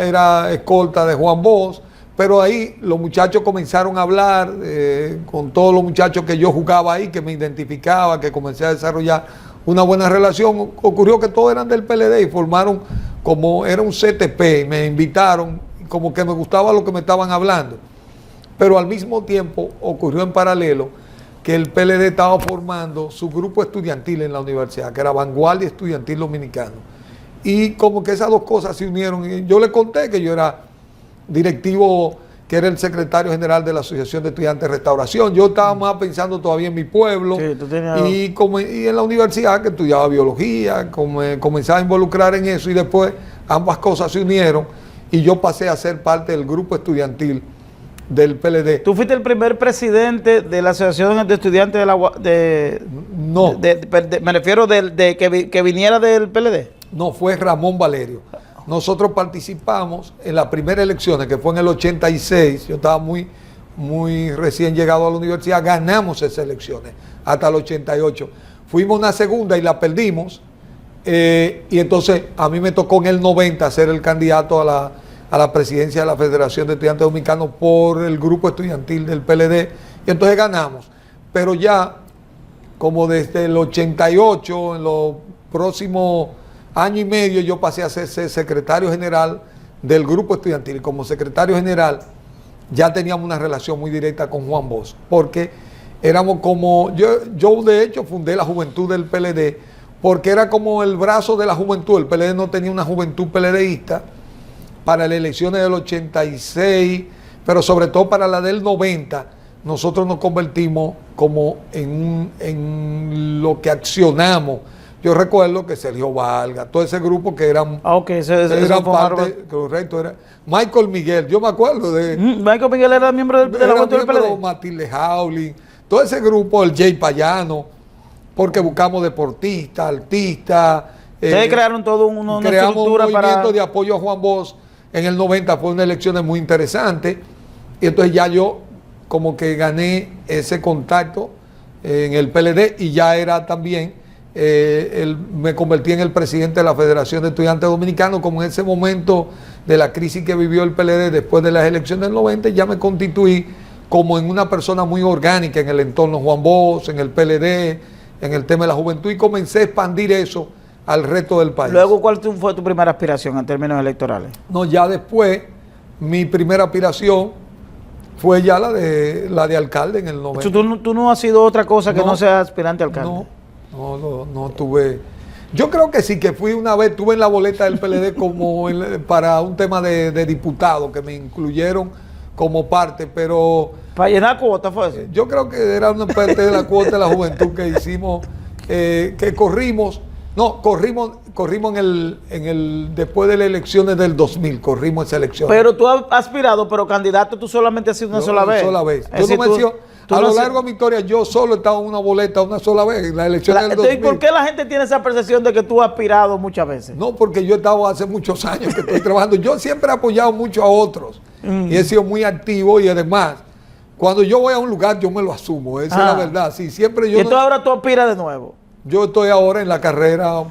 S2: era escolta de Juan Bosch. Pero ahí los muchachos comenzaron a hablar con todos los muchachos que yo jugaba ahí, que me identificaba, que comencé a desarrollar una buena relación. Ocurrió que todos eran del PLD y formaron como era un CTP, me invitaron, como que me gustaba lo que me estaban hablando. Pero al mismo tiempo ocurrió en paralelo que el PLD estaba formando su grupo estudiantil en la universidad, que era Vanguardia Estudiantil Dominicano. Y como que esas dos cosas se unieron. Y yo le conté que yo era directivo, que era el secretario general de la Asociación de Estudiantes de Restauración. Yo estaba más pensando todavía en mi pueblo y en la universidad, que estudiaba biología, comenzaba a involucrar en eso y después ambas cosas se unieron y yo pasé a ser parte del grupo estudiantil del PLD.
S1: ¿Tú fuiste el primer presidente de la Asociación de Estudiantes
S2: No.
S1: Me refiero que viniera del PLD?
S2: No, fue Ramón Valerio. Nosotros participamos en las primeras elecciones, que fue en el 86, yo estaba muy recién llegado a la universidad, ganamos esas elecciones hasta el 88. Fuimos una segunda y la perdimos, y entonces a mí me tocó en el 90 ser el candidato a la presidencia de la Federación de Estudiantes Dominicanos por el grupo estudiantil del PLD, y entonces ganamos. Pero ya, como desde el 88, en los próximos año y medio yo pasé a ser secretario general del grupo estudiantil y como secretario general ya teníamos una relación muy directa con Juan Bosch, porque éramos como, yo de hecho fundé la juventud del PLD, porque era como el brazo de la juventud. El PLD no tenía una juventud PLDista para las elecciones del 86, pero sobre todo para la del 90, nosotros nos convertimos como en lo que accionamos. Yo recuerdo que Sergio Valga, todo ese grupo que eran, eran parte, correcto, era Michael Miguel, yo me acuerdo de...
S1: Michael Miguel era miembro de la Junta del PLD.
S2: Matilde Howling, todo ese grupo, el Jay Payano, porque buscamos deportistas, artistas.
S1: Ustedes crearon todo una
S2: creamos
S1: estructura
S2: un movimiento de apoyo a Juan Bosch. En el 90 fue una elección muy interesante, y entonces ya yo como que gané ese contacto en el PLD y ya era también... me convertí en el presidente de la Federación de Estudiantes Dominicanos, como en ese momento de la crisis que vivió el PLD después de las elecciones del 90, ya me constituí como en una persona muy orgánica en el entorno Juan Bosch, en el PLD, en el tema de la juventud y comencé a expandir eso al resto del país.
S1: Luego, ¿cuál fue tu primera aspiración en términos electorales?
S2: No, ya después, mi primera aspiración fue ya la de alcalde en el 90.
S1: ¿Tú no has sido otra cosa que no sea aspirante a alcalde?
S2: No tuve. Yo creo que sí, que fui una vez, tuve en la boleta del PLD como para un tema de diputado, que me incluyeron como parte, pero...
S1: ¿Para llenar cuota fue eso?
S2: Yo creo que era una parte de la cuota de la juventud que hicimos, que corrimos después de las elecciones del 2000, corrimos esa elección.
S1: Pero tú has aspirado, pero candidato tú solamente has sido una sola vez.
S2: Sola vez.
S1: Tú
S2: a
S1: no
S2: lo largo de mi historia, yo solo he estado en una boleta una sola vez, en la elección del 2000.
S1: ¿Y por qué la gente tiene esa percepción de que tú has aspirado muchas veces?
S2: No, porque yo he estado hace muchos años que estoy trabajando. Yo siempre he apoyado mucho a otros y he sido muy activo y además, cuando yo voy a un lugar, yo me lo asumo. Esa es la verdad. Sí, siempre yo.
S1: ¿Y entonces ahora tú aspiras de nuevo?
S2: Yo estoy ahora en la carrera.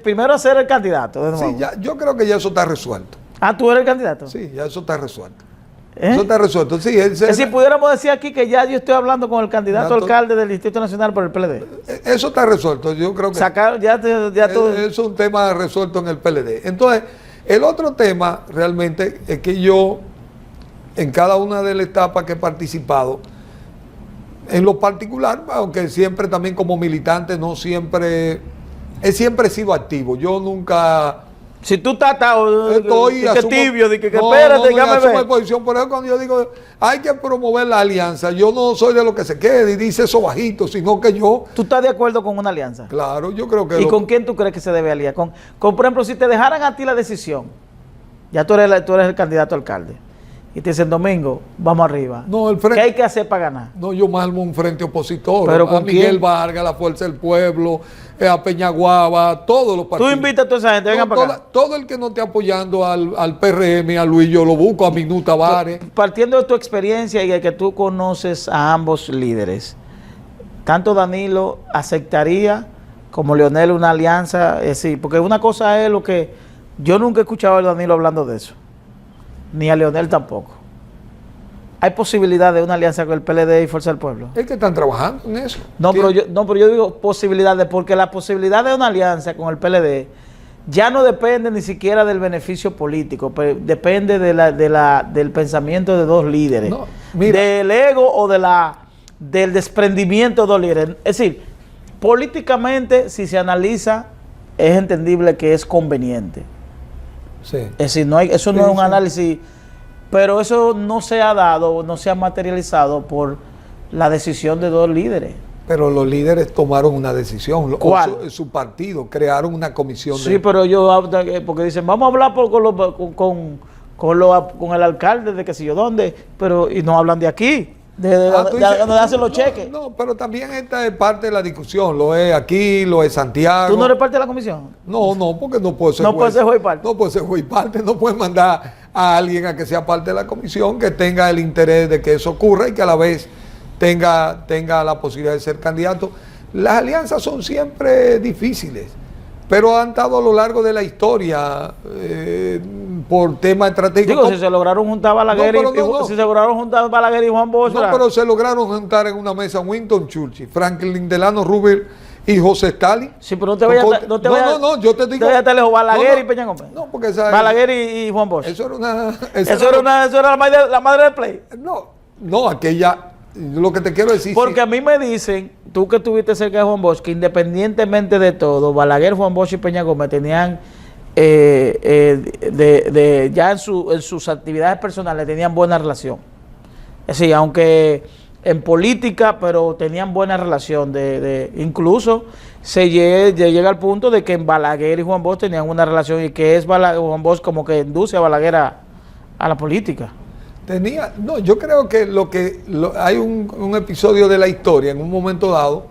S1: Primero a ser el candidato de nuevo.
S2: Sí, yo creo que ya eso está resuelto.
S1: ¿Tú eres el candidato?
S2: Sí, ya eso está resuelto. Eso está resuelto. Sí, es
S1: decir, pudiéramos decir aquí que ya yo estoy hablando con el candidato alcalde del Distrito Nacional por el PLD.
S2: Eso está resuelto. Yo creo que es un tema resuelto en el PLD. Entonces, el otro tema realmente es que yo, en cada una de las etapas que he participado, en lo particular, aunque siempre también como militante, he siempre sido activo. Yo nunca...
S1: Si tú estás tibio, que
S2: espérate, déjame posición. Por eso cuando yo digo, hay que promover la alianza, yo no soy de lo que se quede y dice eso bajito, sino que yo...
S1: ¿Tú estás de acuerdo con una alianza?
S2: Claro, yo creo que...
S1: ¿Y con quién tú crees que se debe aliar? Por ejemplo, si te dejaran a ti la decisión, ya tú eres el candidato a alcalde, y te dicen, Domingo, vamos arriba. ¿Qué hay que hacer para ganar?
S2: No, yo me armo un frente opositor.
S1: ¿Pero
S2: a Miguel Vargas, la Fuerza del Pueblo, a Peñaguaba, todos los partidos.
S1: Tú invitas a toda esa gente, vengan para acá.
S2: Todo el que no esté apoyando al PRM, a Luis, yo lo busco, a Minú Tavares.
S1: Partiendo de tu experiencia y de que tú conoces a ambos líderes, tanto Danilo aceptaría como Leonel una alianza, es decir, porque una cosa es lo que yo nunca he escuchado a Danilo hablando de eso, ni a Leonel tampoco. ¿Hay posibilidad de una alianza con el PLD y Fuerza del Pueblo?
S2: Es que están trabajando en eso.
S1: Pero yo digo posibilidades, porque la posibilidad de una alianza con el PLD ya no depende ni siquiera del beneficio político, pero depende del pensamiento de dos líderes, del ego o del desprendimiento de dos líderes. Es decir, políticamente, si se analiza, es entendible que es conveniente. Sí. Es decir, eso no es un análisis, pero eso no se ha dado, no se ha materializado por la decisión de dos líderes.
S2: Pero los líderes tomaron una decisión.
S1: ¿Cuál?
S2: Su partido, crearon una comisión.
S1: Sí, pero porque dicen, vamos a hablar con el alcalde de que sé yo dónde, y no hablan de aquí. De donde hacen los cheques.
S2: No, pero también esta es parte de la discusión. Lo es aquí, lo es Santiago.
S1: ¿Tú no eres parte de la comisión?
S2: No, porque no puedo ser
S1: juez. No puedes ser juez y parte.
S2: No puedo ser juez y parte. No puedes mandar a alguien a que sea parte de la comisión, que tenga el interés de que eso ocurra y que a la vez tenga la posibilidad de ser candidato. Las alianzas son siempre difíciles, pero han estado a lo largo de la historia por temas estratégicos.
S1: Digo, si se lograron juntar Balaguer y Juan Bosch.
S2: No, pero se lograron juntar en una mesa Winston Churchill, Franklin Delano Roosevelt y José Stalin.
S1: Sí, pero no te vayas
S2: yo te digo.
S1: Te lejos, Balaguer y Peña Gómez.
S2: No, porque esa
S1: Balaguer y Juan Bosch.
S2: Eso era
S1: la madre del play.
S2: No, aquella. Lo que te quiero decir.
S1: Porque a mí me dicen, tú que estuviste cerca de Juan Bosch, que independientemente de todo, Balaguer, Juan Bosch y Peña Gómez tenían ya en sus actividades personales tenían buena relación. Es decir, aunque en política, pero tenían buena relación. Incluso se llega al punto de que en Balaguer y Juan Bosch tenían una relación y que Juan Bosch como que induce a Balaguer a la política.
S2: Yo creo que hay un episodio de la historia, en un momento dado,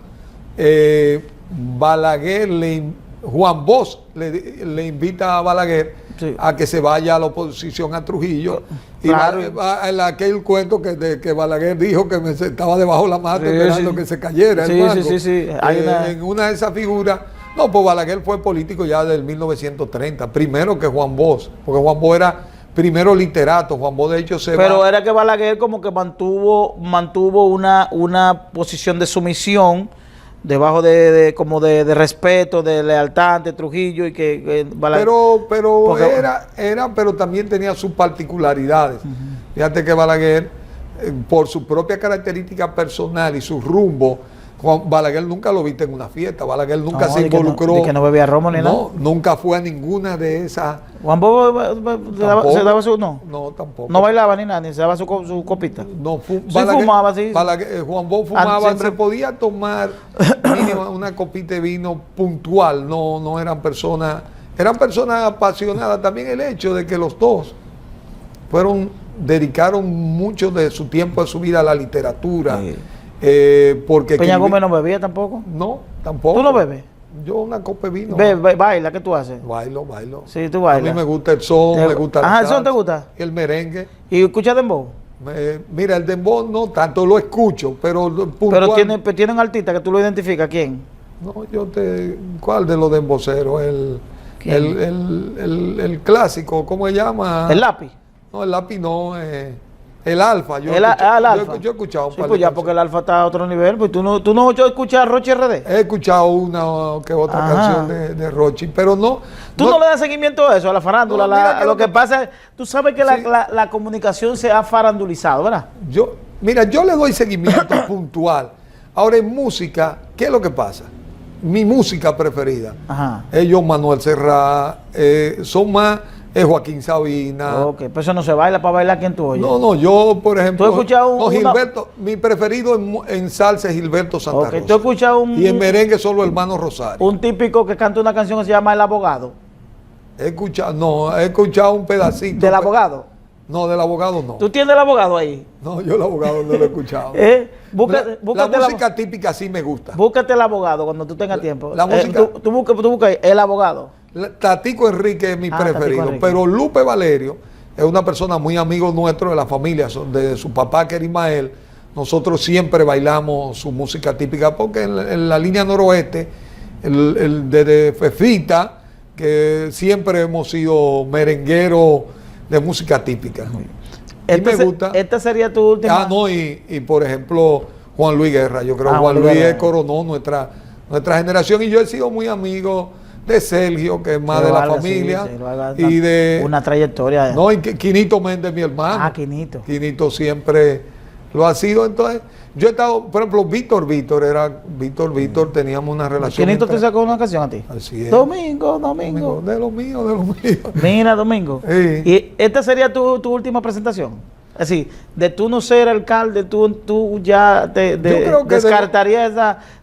S2: Juan Bosch le invita a Balaguer a que se vaya a la oposición a Trujillo. Claro. Y aquel cuento que Balaguer dijo que me estaba debajo de la mata esperando que se cayera.
S1: Sí.
S2: En una de esas figuras. No, pues Balaguer fue político ya del 1930, primero que Juan Bosch, porque Juan Bosch era primero literato. Juan Bosch de hecho
S1: Pero era que Balaguer como que mantuvo una posición de sumisión debajo como de respeto, de lealtad ante Trujillo y que Balaguer.
S2: Pero también tenía sus particularidades. Fíjate que Balaguer, por su propia característica personal y su rumbo, Balaguer nunca lo viste en una fiesta, Balaguer nunca se involucró.
S1: Que no bebía romo ni nada.
S2: No, nunca fue a ninguna de esas.
S1: ¿Juan Bobo se daba su...? No,
S2: tampoco.
S1: No bailaba ni nada, ni se daba su copita.
S2: No,
S1: Balaguer, fumaba, sí.
S2: Juan Bobo fumaba, se podía tomar mínimo una copita de vino puntual, no eran personas apasionadas. También el hecho de que los dos dedicaron mucho de su tiempo de su vida a la literatura.
S1: Sí.
S2: Porque
S1: Peña Gómez no bebía tampoco.
S2: No, tampoco.
S1: ¿Tú no bebes?
S2: Yo una copa de vino.
S1: Baila, ¿qué tú haces?
S2: Bailo.
S1: Sí, tú bailas.
S2: A mí me gusta el son, me gusta
S1: ¿el son te gusta?
S2: El merengue.
S1: ¿Y escuchas dembow?
S2: Mira, el dembow no tanto lo escucho, pero puntual.
S1: Pero tiene un artista que tú lo identificas, ¿quién?
S2: No, ¿cuál de los demboceros? El clásico, ¿cómo se llama?
S1: ¿El lápiz?
S2: No, el lápiz no, el Alfa.
S1: El Alfa.
S2: Yo he escuchado un
S1: sí,
S2: par
S1: pues
S2: de
S1: ya,
S2: canciones.
S1: porque el Alfa está a otro nivel. Pues tú no escuchas a Rochi RD.
S2: He escuchado una que otra canción de Rochi, pero no.
S1: ¿Tú no le das seguimiento a eso, a la farándula?
S2: No,
S1: lo que pasa es, tú sabes que sí, la comunicación se ha farandulizado, ¿verdad?
S2: Yo le doy seguimiento puntual. Ahora en música, ¿qué es lo que pasa? Mi música preferida. Ellos, Manuel Serrat, son más Joaquín Sabina.
S1: Ok, pero eso no se baila. ¿Para bailar quién tú oyes?
S2: No, yo por ejemplo.
S1: ¿Tú has escuchado
S2: Gilberto, mi preferido en salsa es Gilberto Santa Rosa.
S1: ¿Tú has escuchado
S2: y en merengue solo Hermano Rosario.
S1: Un típico que canta una canción que se llama El Abogado?
S2: He escuchado un pedacito.
S1: ¿Del Abogado?
S2: No, del Abogado no.
S1: ¿Tú tienes El Abogado ahí?
S2: No, yo El Abogado no lo he escuchado.
S1: Búscate
S2: la música típica sí me gusta.
S1: Búscate El Abogado cuando tú tengas tiempo.
S2: La música,
S1: tú busca ahí, El Abogado.
S2: Tatico Enrique es mi preferido, pero Lupe Valerio es una persona muy amigo nuestro de la familia, de su papá que era Ismael. Nosotros siempre bailamos su música típica porque en la línea noroeste, de Fefita, que siempre hemos sido merengueros de música típica. Y me gusta.
S1: ¿Esta sería tu última?
S2: Y por ejemplo, Juan Luis Guerra. Yo creo que Juan Luis coronó nuestra generación y yo he sido muy amigo de Sergio, que es más de la familia. Y de
S1: una trayectoria.
S2: No, y Quinito Méndez, mi hermano.
S1: Quinito.
S2: Quinito siempre lo ha sido. Entonces, yo he estado, por ejemplo, Víctor, teníamos una relación.
S1: ¿Quinito te sacó una canción a ti?
S2: Así es.
S1: Domingo.
S2: De lo mío.
S1: Mira, Domingo.
S2: Sí.
S1: ¿Y esta sería tu última presentación? Es decir, de tú no ser alcalde, tú ya descartarías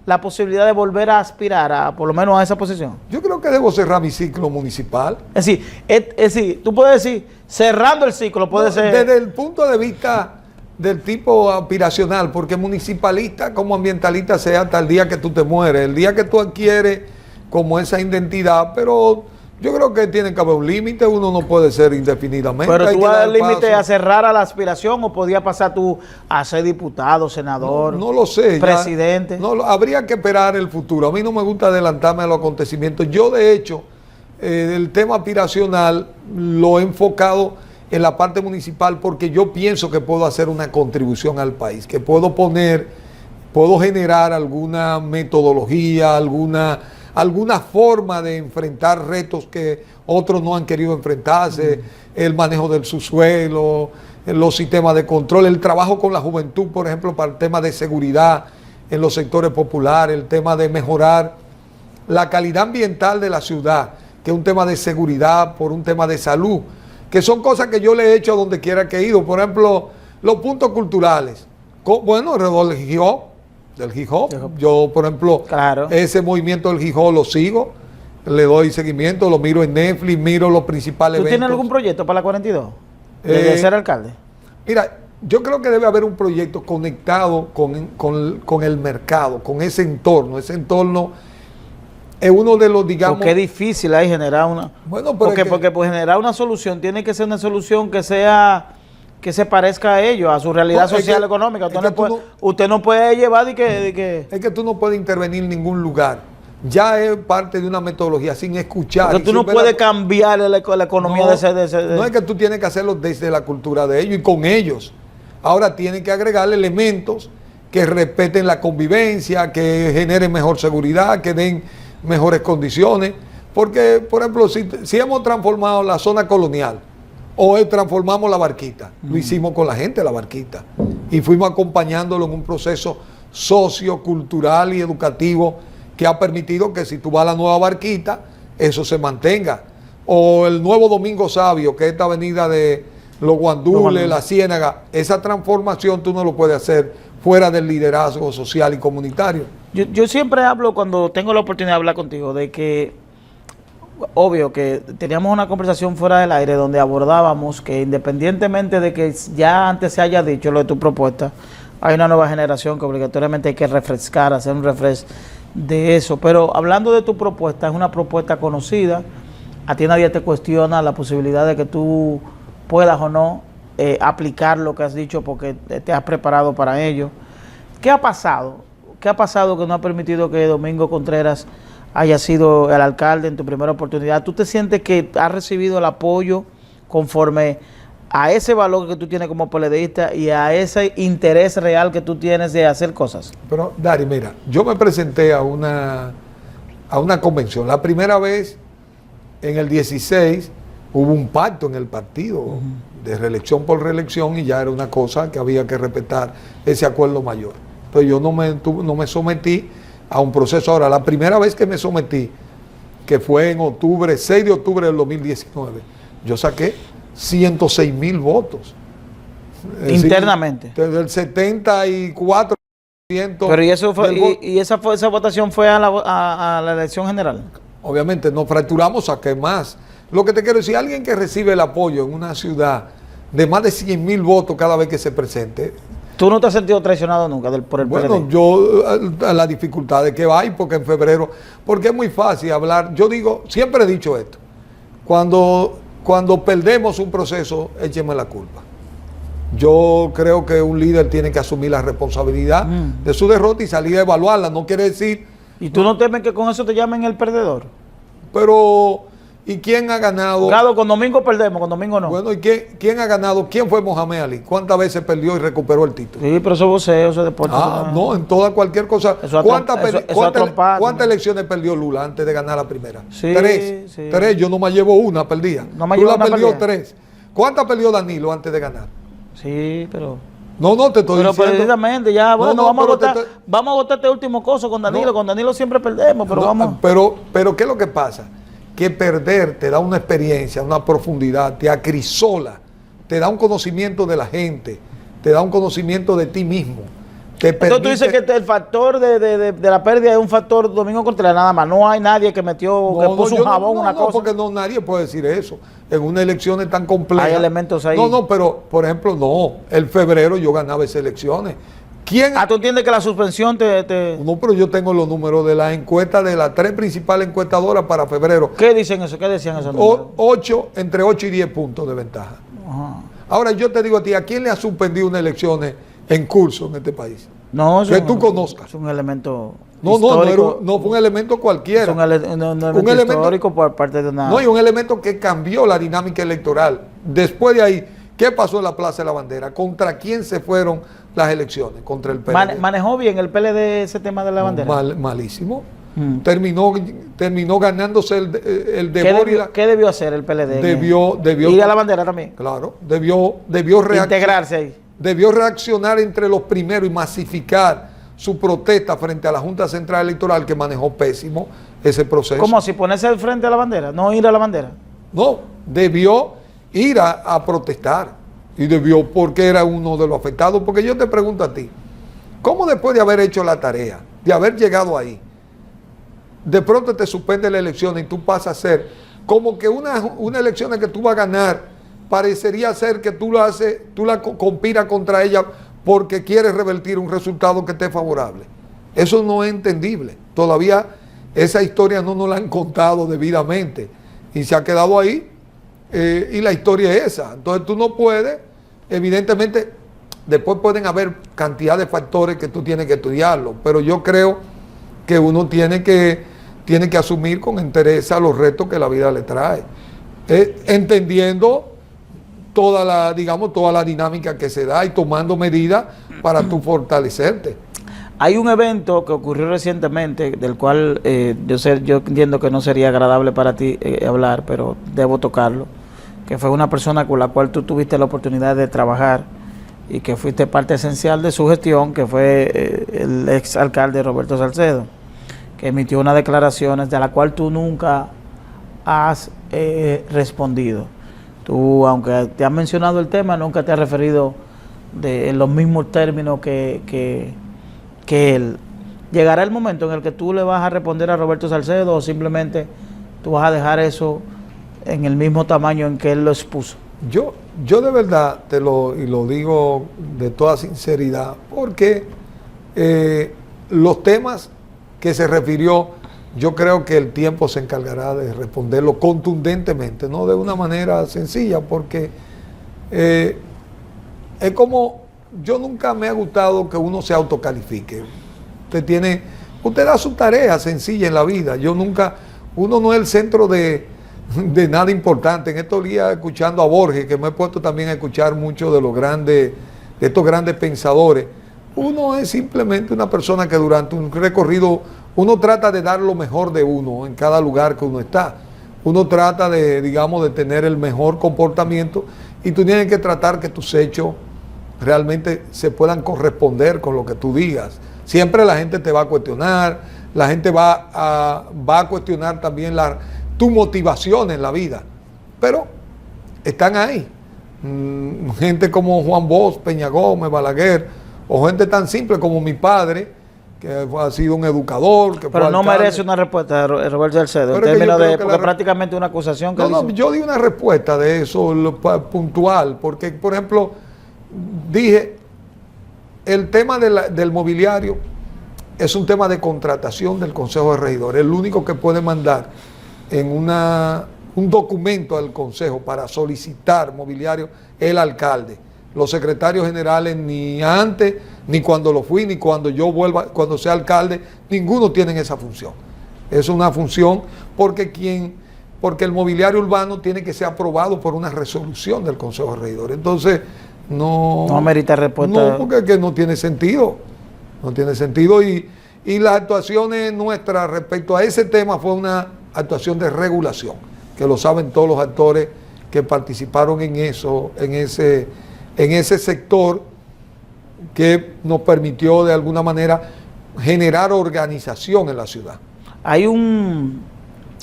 S1: la posibilidad de volver a aspirar por lo menos a esa posición.
S2: Yo creo que debo cerrar mi ciclo municipal.
S1: Es decir, tú puedes decir, cerrando el ciclo, puede ser.
S2: Desde el punto de vista del tipo aspiracional, porque municipalista como ambientalista sea hasta el día que tú te mueres, el día que tú adquieres como esa identidad, pero yo creo que tiene que haber un límite, uno no puede ser indefinidamente.
S1: Pero tú vas al límite a cerrar a la aspiración o podía pasar tú a ser diputado, senador,
S2: no lo sé,
S1: presidente.
S2: Habría que esperar el futuro. A mí no me gusta adelantarme a los acontecimientos. Yo de hecho, el tema aspiracional lo he enfocado en la parte municipal porque yo pienso que puedo hacer una contribución al país, que puedo generar alguna metodología, alguna forma de enfrentar retos que otros no han querido enfrentarse, el manejo del subsuelo, los sistemas de control, el trabajo con la juventud, por ejemplo, para el tema de seguridad en los sectores populares, el tema de mejorar la calidad ambiental de la ciudad, que es un tema de seguridad, por un tema de salud, que son cosas que yo le he hecho a donde quiera que he ido. Por ejemplo, los puntos culturales. Bueno, alrededor del hip hop. Yo, por ejemplo, ese movimiento del hip hop lo sigo, le doy seguimiento, lo miro en Netflix, miro los principales eventos.
S1: ¿Tú tienes algún proyecto para la 42? ¿De ser alcalde?
S2: Mira, yo creo que debe haber un proyecto conectado con el mercado, con ese entorno. Ese entorno es uno de los, digamos...
S1: Porque es difícil ahí generar una...
S2: Bueno, pero
S1: porque pues generar una solución tiene que ser una solución que se parezca a ellos, a su realidad social, económica. Usted no puede llevar de que...
S2: Es que tú no puedes intervenir en ningún lugar. Ya es parte de una metodología sin escuchar.
S1: Porque tú no puedes cambiar la economía de ese...
S2: No es que tú tienes que hacerlo desde la cultura de ellos y con ellos. Ahora tienen que agregarle elementos que respeten la convivencia, que generen mejor seguridad, que den mejores condiciones. Porque, por ejemplo, si hemos transformado la zona colonial o transformamos la Barquita, lo hicimos con la gente de la Barquita y fuimos acompañándolo en un proceso sociocultural y educativo que ha permitido que si tú vas a la nueva Barquita, eso se mantenga. O el nuevo Domingo Sabio, que es esta avenida de Los Guandules, La Ciénaga, esa transformación tú no lo puedes hacer fuera del liderazgo social y comunitario.
S1: Yo siempre hablo, cuando tengo la oportunidad de hablar contigo, de que, obvio, que teníamos una conversación fuera del aire donde abordábamos que independientemente de que ya antes se haya dicho lo de tu propuesta, hay una nueva generación que obligatoriamente hay que refrescar, hacer un refresh de eso. Pero hablando de tu propuesta, es una propuesta conocida, a ti nadie te cuestiona la posibilidad de que tú puedas o no aplicar lo que has dicho porque te has preparado para ello. ¿Qué ha pasado? ¿Qué ha pasado que no ha permitido que Domingo Contreras haya sido el alcalde en tu primera oportunidad? ¿Tú te sientes que has recibido el apoyo conforme a ese valor que tú tienes como PLDista y a ese interés real que tú tienes de hacer cosas?
S2: Pero, Dari, mira, yo me presenté a una convención. La primera vez, en el 16, hubo un pacto en el partido de reelección por reelección y ya era una cosa que había que respetar ese acuerdo mayor. Entonces yo no me sometí a un proceso. Ahora, la primera vez que me sometí, que fue en octubre, 6 de octubre del 2019, yo saqué 106,000 votos.
S1: Internamente.
S2: Desde el 74%.
S1: Pero ¿y eso fue, esa votación fue a la elección general?
S2: Obviamente nos fracturamos, saqué más. Lo que te quiero decir, alguien que recibe el apoyo en una ciudad de más de 100,000 votos cada vez que se presente.
S1: ¿Tú no te has sentido traicionado nunca por el PLD?
S2: Bueno, yo, la dificultad de que hay, porque en febrero, porque es muy fácil hablar. Yo digo, siempre he dicho esto, cuando perdemos un proceso, écheme la culpa. Yo creo que un líder tiene que asumir la responsabilidad de su derrota y salir a evaluarla. No quiere decir...
S1: ¿Y tú no temes que con eso te llamen el perdedor?
S2: Pero, ¿y quién ha ganado?
S1: Claro, con Domingo perdemos, con Domingo no.
S2: Bueno, ¿y quién ha ganado? ¿Quién fue Mohamed Ali? ¿Cuántas veces perdió y recuperó el título?
S1: Sí, pero eso es voceo, eso es deporte.
S2: No, en toda cualquier cosa. ¿Cuántas
S1: eso
S2: elecciones perdió Lula antes de ganar la primera?
S1: Sí,
S2: Tres.
S1: Sí.
S2: Tres, yo no me llevo una perdida. Lula perdió tres. ¿Cuántas perdió Danilo antes de ganar?
S1: Sí, pero...
S2: No, te estoy diciendo.
S1: Pero precisamente, ya, bueno, vamos a votar este último coso con Danilo.
S2: No.
S1: Con Danilo siempre perdemos, pero vamos.
S2: Pero, ¿qué es lo que pasa? Que perder te da una experiencia, una profundidad, te acrisola, te da un conocimiento de la gente, te da un conocimiento de ti mismo.
S1: Entonces tú dices que el factor de la pérdida es un factor Domingo Contreras nada más. No hay nadie que metió, que puso un jabón, una cosa.
S2: No, porque nadie puede decir eso. En una elección tan compleja.
S1: Hay elementos ahí.
S2: No, pero, por ejemplo, el febrero yo ganaba esas elecciones.
S1: ¿Tú entiendes que la suspensión te...?
S2: No, pero yo tengo los números de las encuestas de las 3 principales encuestadoras para febrero.
S1: ¿Qué dicen eso? ¿Qué decían esos números?
S2: Entre 8 y 10 puntos de ventaja.
S1: Ajá.
S2: Ahora yo te digo a ti, ¿a quién le ha suspendido unas elecciones en curso en este país?
S1: No,
S2: que tú conozcas.
S1: Es un elemento
S2: histórico. No fue un elemento cualquiera.
S1: Es un elemento histórico por parte de una...
S2: No, y un elemento que cambió la dinámica electoral. Después de ahí, ¿qué pasó en la Plaza de la Bandera? ¿Contra quién se fueron las elecciones? Contra el PLD.
S1: ¿Manejó bien el PLD ese tema de la bandera?
S2: Malísimo. Terminó ganándose el de
S1: ¿Qué debió hacer el PLD?
S2: Debió
S1: ir a la bandera también.
S2: Claro, debió
S1: integrarse ahí.
S2: Debió reaccionar entre los primeros y masificar su protesta frente a la Junta Central Electoral, que manejó pésimo ese proceso.
S1: ¿Cómo así? ¿Ponerse al frente a la bandera? ¿No ir a la bandera?
S2: No, debió ir a protestar. Y debió, porque era uno de los afectados. Porque yo te pregunto a ti, ¿cómo después de haber hecho la tarea, de haber llegado ahí, de pronto te suspende la elección y tú pasas a ser como que una elección que tú vas a ganar, parecería ser que tú la conspiras contra ella porque quieres revertir un resultado que esté favorable? Eso no es entendible. Todavía esa historia no nos la han contado debidamente y se ha quedado ahí y la historia es esa. Entonces tú no puedes, evidentemente, después pueden haber cantidad de factores que tú tienes que estudiarlo, pero yo creo que uno tiene que asumir con entereza los retos que la vida le trae, entendiendo toda la dinámica que se da y tomando medidas para tú fortalecerte.
S1: Hay un evento que ocurrió recientemente, del cual yo entiendo que no sería agradable para ti hablar, pero debo tocarlo, que fue una persona con la cual tú tuviste la oportunidad de trabajar y que fuiste parte esencial de su gestión, que fue el ex alcalde Roberto Salcedo, que emitió unas declaraciones de la cual tú nunca has respondido. Tú, aunque te has mencionado el tema, nunca te has referido en los mismos términos que él. ¿Llegará el momento en el que tú le vas a responder a Roberto Salcedo o simplemente tú vas a dejar eso en el mismo tamaño en que él lo expuso?
S2: Yo de verdad y lo digo de toda sinceridad, porque los temas que se refirió, yo creo que el tiempo se encargará de responderlo contundentemente, no de una manera sencilla, porque es como, yo nunca me ha gustado que uno se autocalifique. Usted da su tarea sencilla en la vida. Uno no es el centro de nada importante. En estos días, escuchando a Borges, que me he puesto también a escuchar mucho de estos grandes pensadores, uno es simplemente una persona que durante un recorrido, uno trata de dar lo mejor de uno en cada lugar que uno está. Uno trata de, digamos, de tener el mejor comportamiento y tú tienes que tratar que tus hechos realmente se puedan corresponder con lo que tú digas. Siempre la gente te va a cuestionar, la gente va a cuestionar también tu motivación en la vida, pero están ahí. Gente como Juan Bosch, Peña Gómez, Balaguer, o gente tan simple como mi padre, que ha sido un educador.
S1: Pero no merece una respuesta, Roberto Salcedo, en términos de, porque prácticamente una acusación que
S2: no, yo di una respuesta de eso puntual, porque, por ejemplo, dije, el tema del mobiliario es un tema de contratación del Consejo de Regidores. El único que puede mandar en un documento al Consejo para solicitar mobiliario es el alcalde. Los secretarios generales, ni antes, ni cuando lo fui, ni cuando yo vuelva, cuando sea alcalde, ninguno tiene esa función. Es una función porque el mobiliario urbano tiene que ser aprobado por una resolución del Consejo de Regidores. Entonces, no
S1: amerita respuesta.
S2: No, porque es que no tiene sentido. No tiene sentido. Y las actuaciones nuestras respecto a ese tema fue una actuación de regulación, que lo saben todos los actores que participaron en eso, en ese sector que nos permitió de alguna manera generar organización en la ciudad.
S1: Hay un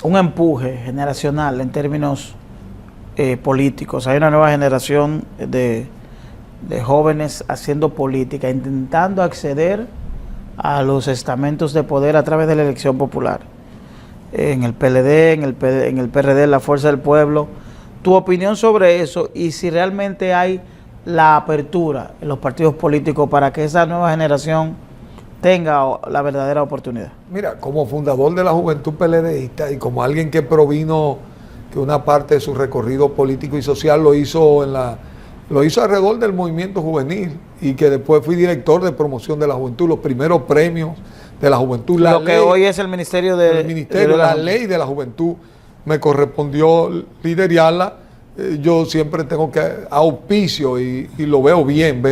S1: empuje generacional en términos políticos. Hay una nueva generación de jóvenes haciendo política, intentando acceder a los estamentos de poder a través de la elección popular. En el PLD, en el PRD, la Fuerza del Pueblo. Tu opinión sobre eso y si realmente hay la apertura en los partidos políticos para que esa nueva generación tenga la verdadera oportunidad.
S2: Mira, como fundador de la Juventud PLDista y como alguien que provino, que una parte de su recorrido político y social lo hizo alrededor del movimiento juvenil y que después fui director de promoción de la juventud, los primeros premios de la juventud.
S1: Lo que hoy es el Ministerio de
S2: la Ley de la Juventud me correspondió liderarla. Yo siempre tengo que auspicio y lo veo bien,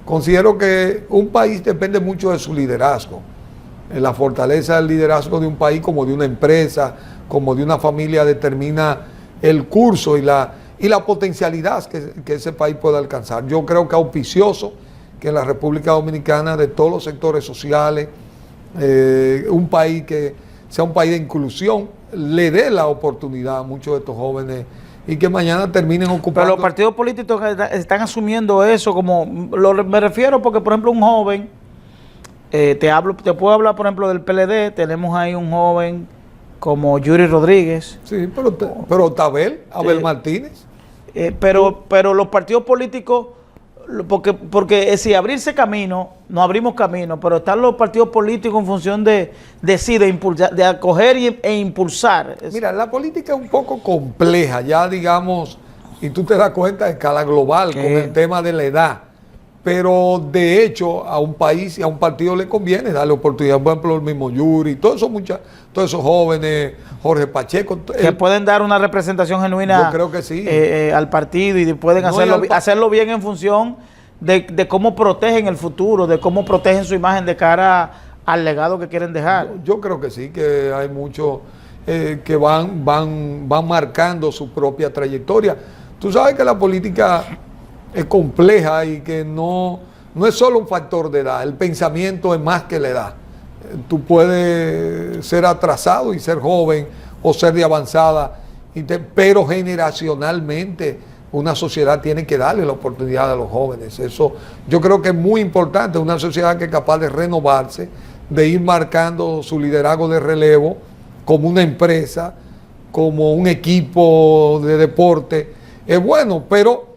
S2: considero que un país depende mucho de su liderazgo. La fortaleza del liderazgo de un país, como de una empresa, como de una familia, determina el curso y la potencialidad que ese país pueda alcanzar. Yo creo que es auspicioso que en la República Dominicana, de todos los sectores sociales, un país que sea un país de inclusión, le dé la oportunidad a muchos de estos jóvenes y que mañana terminen ocupando.
S1: Pero los partidos políticos están asumiendo eso como, me refiero porque, por ejemplo, un joven, te puedo hablar, por ejemplo, del PLD, tenemos ahí un joven como Yuri Rodríguez.
S2: Sí, pero Abel Martínez.
S1: Pero los partidos políticos, porque si abrirse camino, no abrimos camino, pero están los partidos políticos en función de impulsar, de acoger e impulsar.
S2: Mira, la política es un poco compleja, ya digamos, y tú te das cuenta a escala global con el tema de la edad. Pero de hecho a un país y a un partido le conviene darle oportunidad. Por ejemplo, el mismo Yuri, todos esos jóvenes, Jorge Pacheco.
S1: Que pueden dar una representación genuina,
S2: yo creo que sí,
S1: al partido y pueden hacerlo bien en función de cómo protegen el futuro, de cómo protegen su imagen de cara al legado que quieren dejar.
S2: Yo creo que sí, que hay muchos que van marcando su propia trayectoria. Tú sabes que la política es compleja y que no es solo un factor de edad, el pensamiento es más que la edad. Tú puedes ser atrasado y ser joven o ser de avanzada, pero generacionalmente una sociedad tiene que darle la oportunidad a los jóvenes. Eso yo creo que es muy importante, una sociedad que es capaz de renovarse, de ir marcando su liderazgo de relevo como una empresa, como un equipo de deporte. Es bueno, pero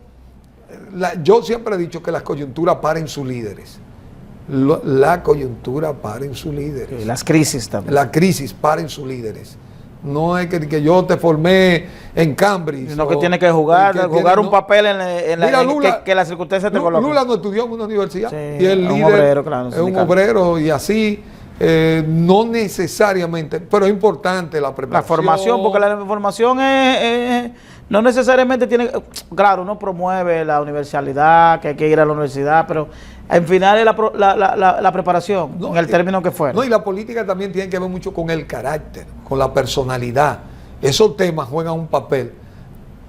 S2: yo siempre he dicho que las coyunturas paren sus líderes. La coyuntura paren sus líderes.
S1: Las crisis también.
S2: La crisis paren sus líderes. No es que yo te formé en Cambridge.
S1: Sino que tiene que jugar un papel que las circunstancias te colocan.
S2: Lula no estudió en una universidad.
S1: Sí,
S2: y el líder
S1: obrero, claro,
S2: es un obrero y así. No necesariamente, pero es importante la preparación.
S1: La formación, porque la formación no necesariamente tiene, claro, uno promueve la universalidad, que hay que ir a la universidad, pero al final es la preparación, en el término que fuera.
S2: No, y la política también tiene que ver mucho con el carácter, con la personalidad. Esos temas juegan un papel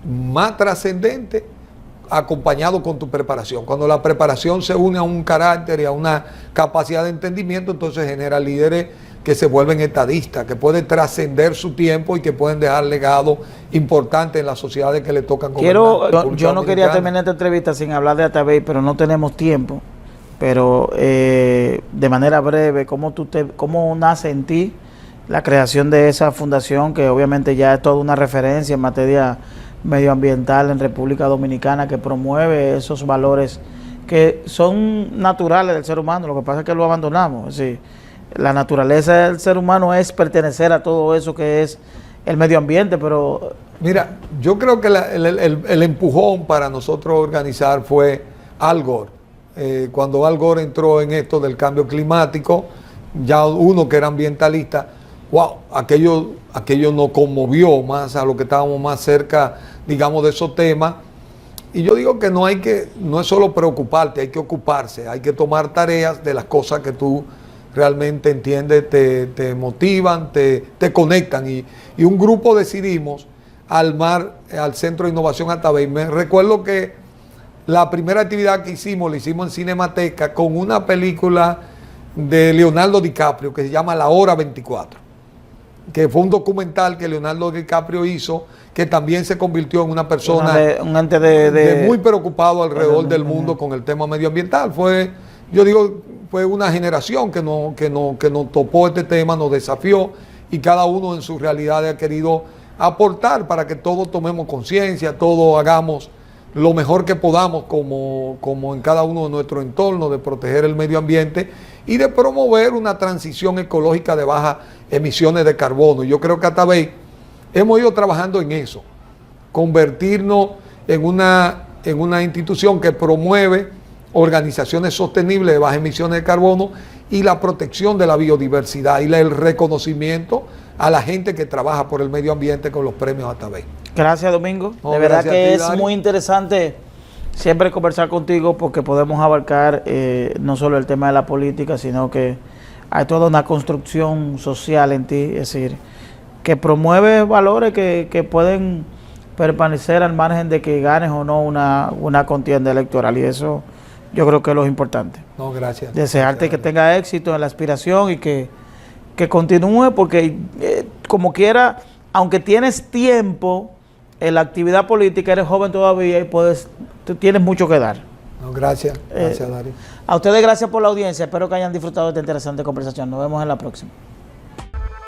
S2: más trascendente acompañado con tu preparación. Cuando la preparación se une a un carácter y a una capacidad de entendimiento, entonces genera líderes que se vuelven estadistas, que pueden trascender su tiempo y que pueden dejar legados importantes en las sociedades que le tocan gobernar.
S1: Yo no quería terminar esta entrevista sin hablar de Atabey, pero no tenemos tiempo. Pero de manera breve, ¿cómo nace en ti la creación de esa fundación, que obviamente ya es toda una referencia en materia medioambiental en República Dominicana, que promueve esos valores que son naturales del ser humano? Lo que pasa es que lo abandonamos. Es decir, la naturaleza del ser humano es pertenecer a todo eso que es el medio ambiente, pero...
S2: Mira, yo creo que el empujón para nosotros organizar fue Al Gore. Cuando Al Gore entró en esto del cambio climático, ya uno que era ambientalista, wow, aquello nos conmovió más a lo que estábamos más cerca, digamos, de esos temas. Y yo digo que no es solo preocuparte, hay que ocuparse, hay que tomar tareas de las cosas que tú realmente entiendes, te motivan, te conectan. Y un grupo decidimos armar al Centro de Innovación Atabey. Me recuerdo que la primera actividad que hicimos, la hicimos en Cinemateca con una película de Leonardo DiCaprio que se llama La Hora 24, que fue un documental que Leonardo DiCaprio hizo, que también se convirtió en una persona muy preocupado alrededor del mundo con el tema medioambiental. Fue una generación que nos topó este tema, nos desafió, y cada uno en su realidad ha querido aportar para que todos tomemos conciencia, todos hagamos lo mejor que podamos como en cada uno de nuestro entorno, de proteger el medio ambiente y de promover una transición ecológica de bajas emisiones de carbono. Yo creo que Atabey hemos ido trabajando en eso, convertirnos en una institución que promueve organizaciones sostenibles de bajas emisiones de carbono y la protección de la biodiversidad y el reconocimiento a la gente que trabaja por el medio ambiente con los premios Atabey.
S1: Gracias, Domingo. De verdad que es muy interesante siempre conversar contigo, porque podemos abarcar no solo el tema de la política, sino que hay toda una construcción social en ti, es decir, que promueve valores que pueden permanecer al margen de que ganes o no una contienda electoral, y eso yo creo que es lo importante.
S2: No, gracias.
S1: Desearte gracias, que tenga éxito en la aspiración y que continúe, porque como quiera, aunque tienes tiempo en la actividad política, eres joven todavía y tú tienes mucho que dar.
S2: No, gracias, Darío.
S1: A ustedes gracias por la audiencia, espero que hayan disfrutado de esta interesante conversación. Nos vemos en la próxima.